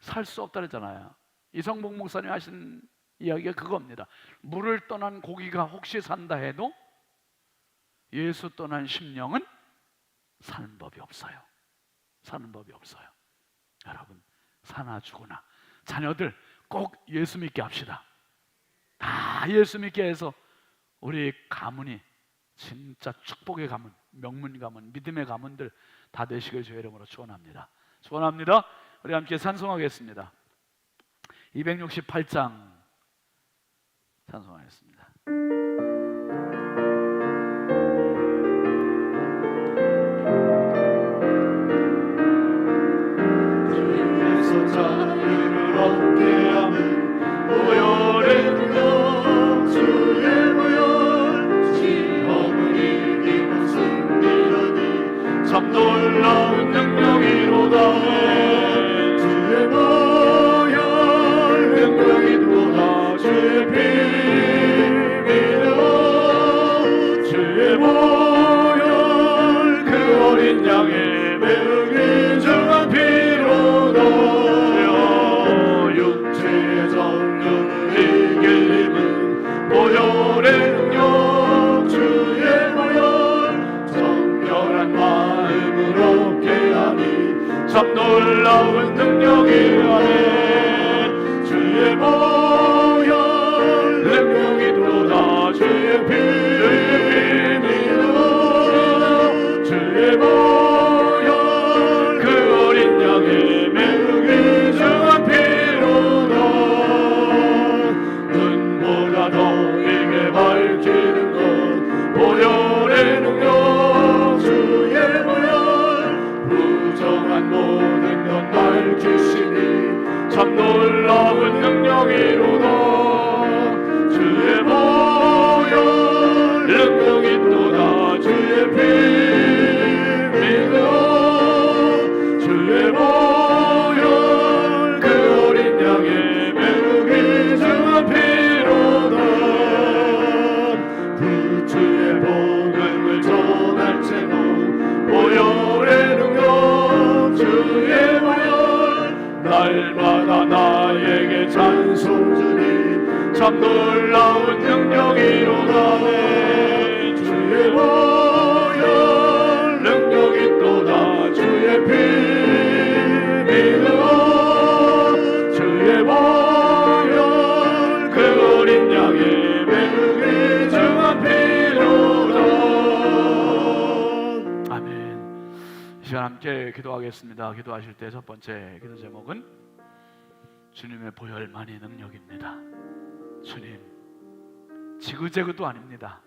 살 수 없다 그랬잖아요. 이성복 목사님 하신 이야기가 그겁니다. 물을 떠난 고기가 혹시 산다 해도 예수 떠난 심령은 사는 법이 없어요. 사는 법이 없어요. 여러분, 사나 죽으나 자녀들 꼭 예수 믿게 합시다. 다 예수 믿게 해서 우리 가문이 진짜 축복의 가문, 명문 가문, 믿음의 가문들 다 되시길 주의 이름으로 축원합니다. 축원합니다. 우리 함께 찬송하겠습니다. 268장 찬송하겠습니다. 주에서 자유를 얻게 함은 모열의 능력 주의 모열 시험을 이기는 승리하니 참 놀라운 능력이로다. 주의 모열 능력이로다. 주의 비밀로 주의 모열 그 어린 양의 매우 귀중한 피로다. 육체의 정령을 이길 힘은 모열의 능력 주의 모열 정결한 마음을 얻게 하니 참 놀라운 능력이라네. 주의 모열 능력이로다. 주의 비밀로 주의 모열 그 어린 양의 매우 귀중한 피로다. 눈보다 더에게 밝히는 것 모열의 능력 주의 모열 부정한 모든 것 밝히시니 참 놀라운 능력이로다. 주의 모열 능력이 또다. 주의 비밀로 주의 모열 그 어린 양의 매우 귀중한 피로다. 부주의 복음을 전할 제목 모열의 능력 주의 모열 날마다 나에게 찬송 주니 참 놀라운 능력이로다. 주의 모열 능력이 또다. 주의 비밀로 주의 모열 그 어린 양의 매우 귀중한 피로다. 함께 기도하겠습니다. 기도하실 때 첫 번째 기도 제목은 주님의 보혈만이 능력입니다. 주님, 지그재그도 아닙니다.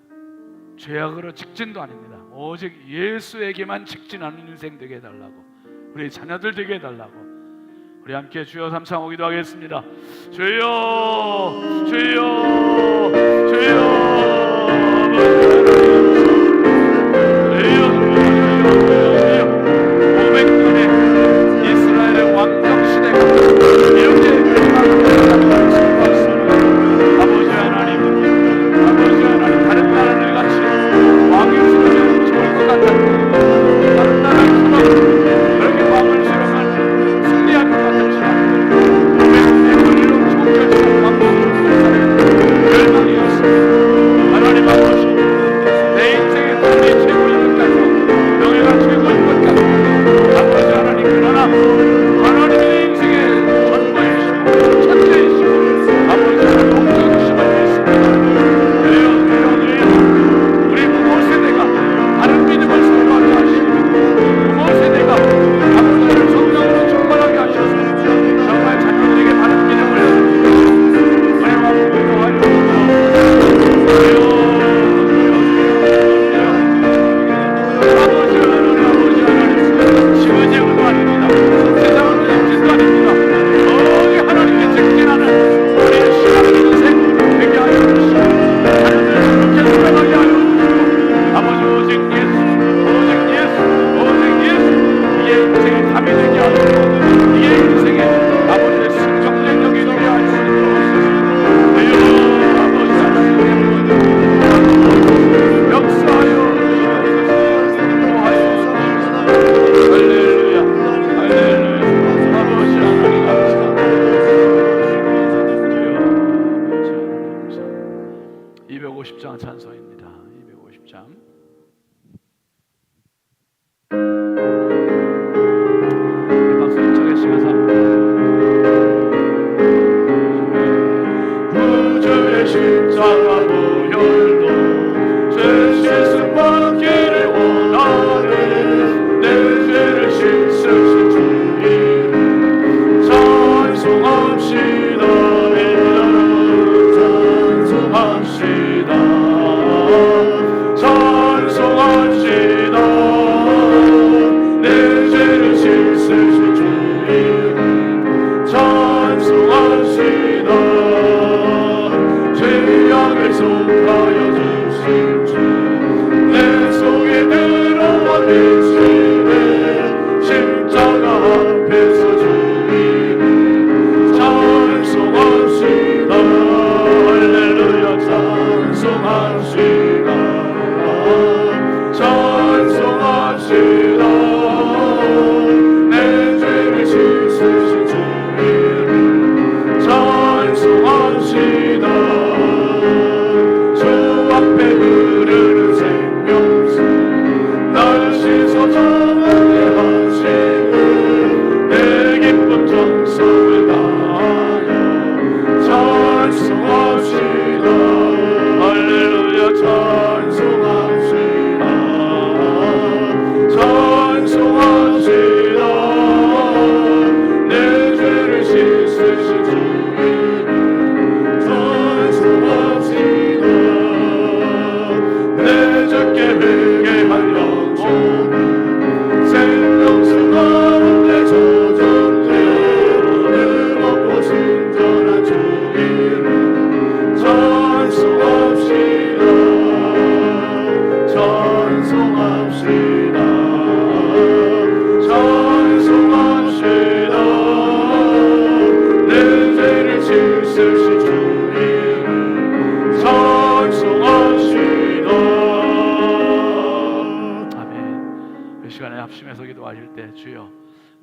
죄악으로 직진도 아닙니다. 오직 예수에게만 직진하는 인생 되게 해달라고, 우리 자녀들 되게 해달라고 우리 함께 주여 삼창 오기도 하겠습니다. 주여, 주여, 주여.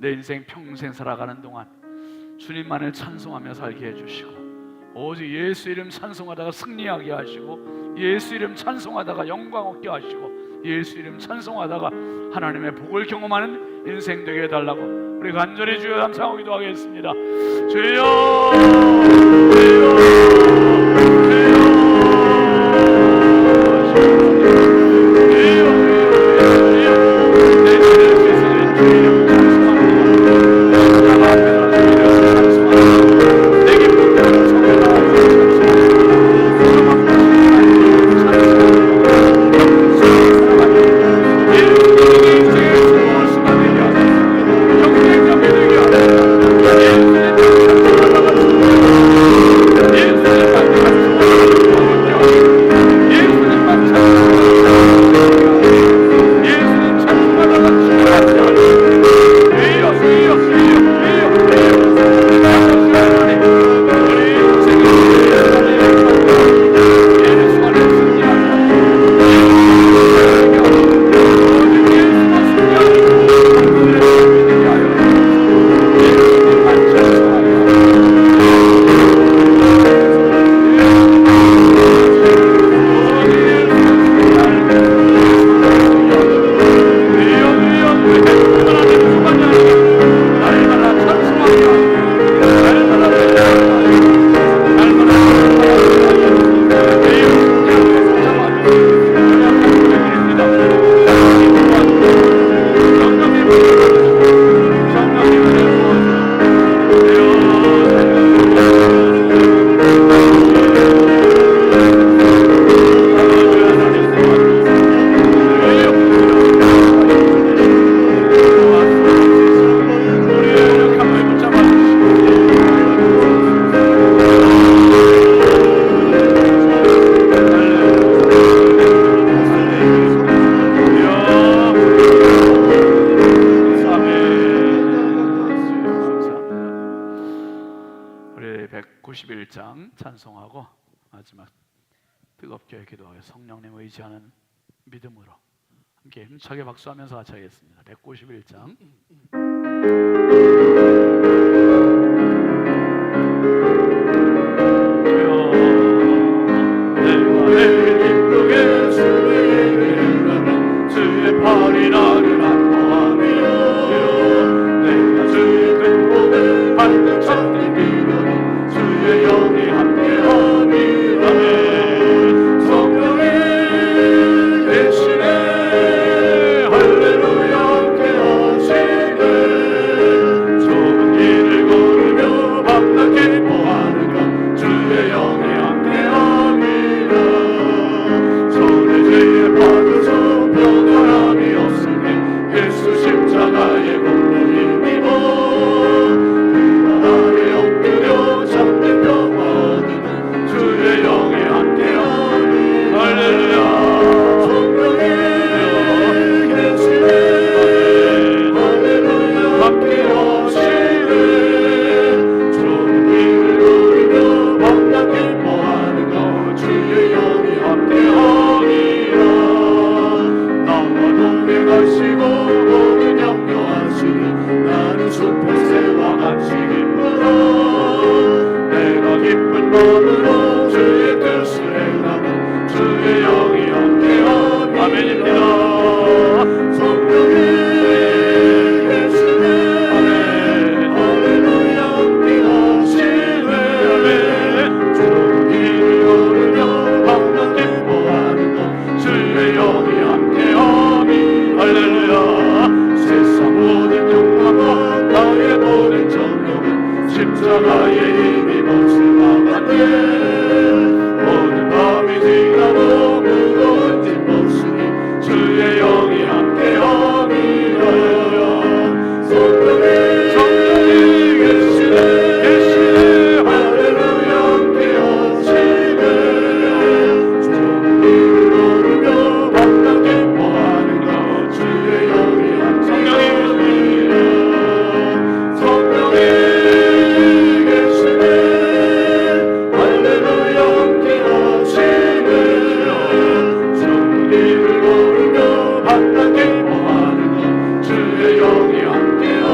내 인생 평생 살아가는 동안 주님만을 찬송하며 살게 해주시고, 오직 예수 이름 찬송하다가 승리하게 하시고, 예수 이름 찬송하다가 영광 얻게 하시고, 예수 이름 찬송하다가 하나님의 복을 경험하는 인생 되게 해달라고 우리 간절히 주여 감사하기도 하겠습니다. 주여, 주여, 주여, 주여, 주여, 주여, 내 주님, 191장 찬송하고 마지막 뜨겁게 기도하여 성령님 의지하는 믿음으로 함께 힘차게 박수하면서 같이 하겠습니다. 191장 팔이 나를 안보하며 내가 주의 큰 복을 받는 참된 비결로 주의 영이 함께함이라. 성령이 계시네 할렐루야 함께하시네. 좋은 길을 걸으며 밤낮 기뻐하는 것 주의 영이 함께함이라. 손에 죄에 빠져서 변화함이 없으니 예수 십자가의 공로 힘입어 그가 나를 엎드려 참된 평화 얻으니 주의 영이 함께하니. 할렐루야. 성령이 계시네 할렐루야 함께하시네. 좋은 길을 걸으며 밤낮 기뻐하는 것 주의 영이 함께하니라. 나와 동행하시고 모든 염려하시니 나는 숲의 새와 같이 기쁘다. 내가 기쁜 마음으로 주의 뜻을 행하면 주의 영이 함께하니. 아멘입니다. 성령이 계시네 할렐루야 함께하시네. 좋은 길을 걸으며 밤낮 기뻐하는 것 주의 영이 함께하니. 할렐루야. 세상 모든 욕망과 나의 모든 정욕은 십자가의 힘이 몫을 막았네. 모든 밤이 지나도 무거운 짐 없으니 주의 영이 함께하니. 할렐루야. 성령이 계시네 할렐루야 함께하시네. 좋은 길을 걸으며 밤낮 기뻐하는 것 주의 영이 함께하시네. 성령이 계시네 할렐루야 함께하시네. 좋은 길을 걸으며 밤낮 기뻐하는 것 주의 영이 함께하니라.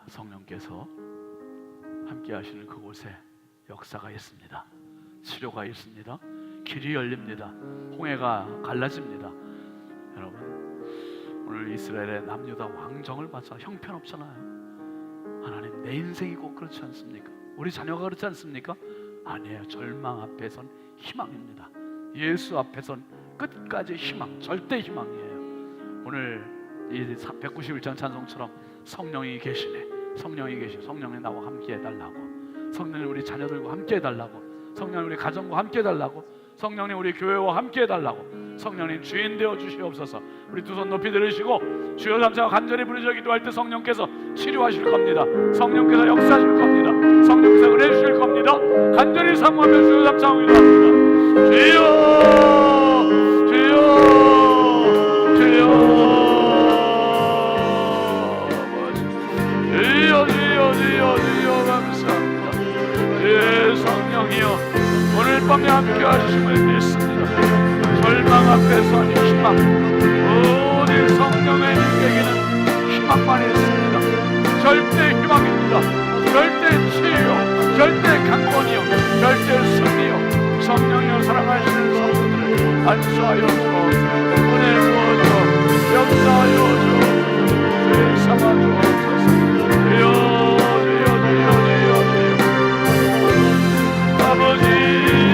성령께서 함께 하시는 그곳에 역사가 있습니다. 치료가 있습니다. 길이 열립니다. 홍해가 갈라집니다. 여러분, 오늘 이스라엘의 남유다 왕정을 봐서 형편없잖아요. 하나님, 내 인생이 꼭 그렇지 않습니까? 우리 자녀가 그렇지 않습니까? 아니에요. 절망 앞에선 희망입니다. 예수 앞에선 끝까지 희망, 절대 희망이에요. 오늘 이 191장 찬송처럼 성령이 계시네, 성령이 계시, 성령이 나와 함께 해달라고, 성령이 우리 자녀들과 함께 해달라고, 성령이 우리 가정과 함께 해달라고, 성령님 우리 교회와 함께 해달라고, 성령님 주인 되어 주시옵소서. 우리 두 손 높이 들으시고 주여 삼창 간절히 부르짖어 기도할 때 성령께서 치료하실 겁니다. 성령께서 역사하실 겁니다. 성령께서 은혜 주실 겁니다. 간절히 사모하며 주여 삼창 기도합니다. 주여 주여 주여 주여 주여 주여 주여 감사합니다. 예, 성령이여 오늘 밤에 함께 하심을 믿습니다. 절망 앞에서는 희망, 오직 성령의 일에게는 희망만 있습니다. 절대 희망입니다. 절대 치유요, 절대 강권이요, 절대 승리요. 성령이여 사랑하시는 성도들을 안수하여 주옵소서. 은혜 부어주옵소서. 역사하여 주옵소서. 죄 삼아 주옵소서.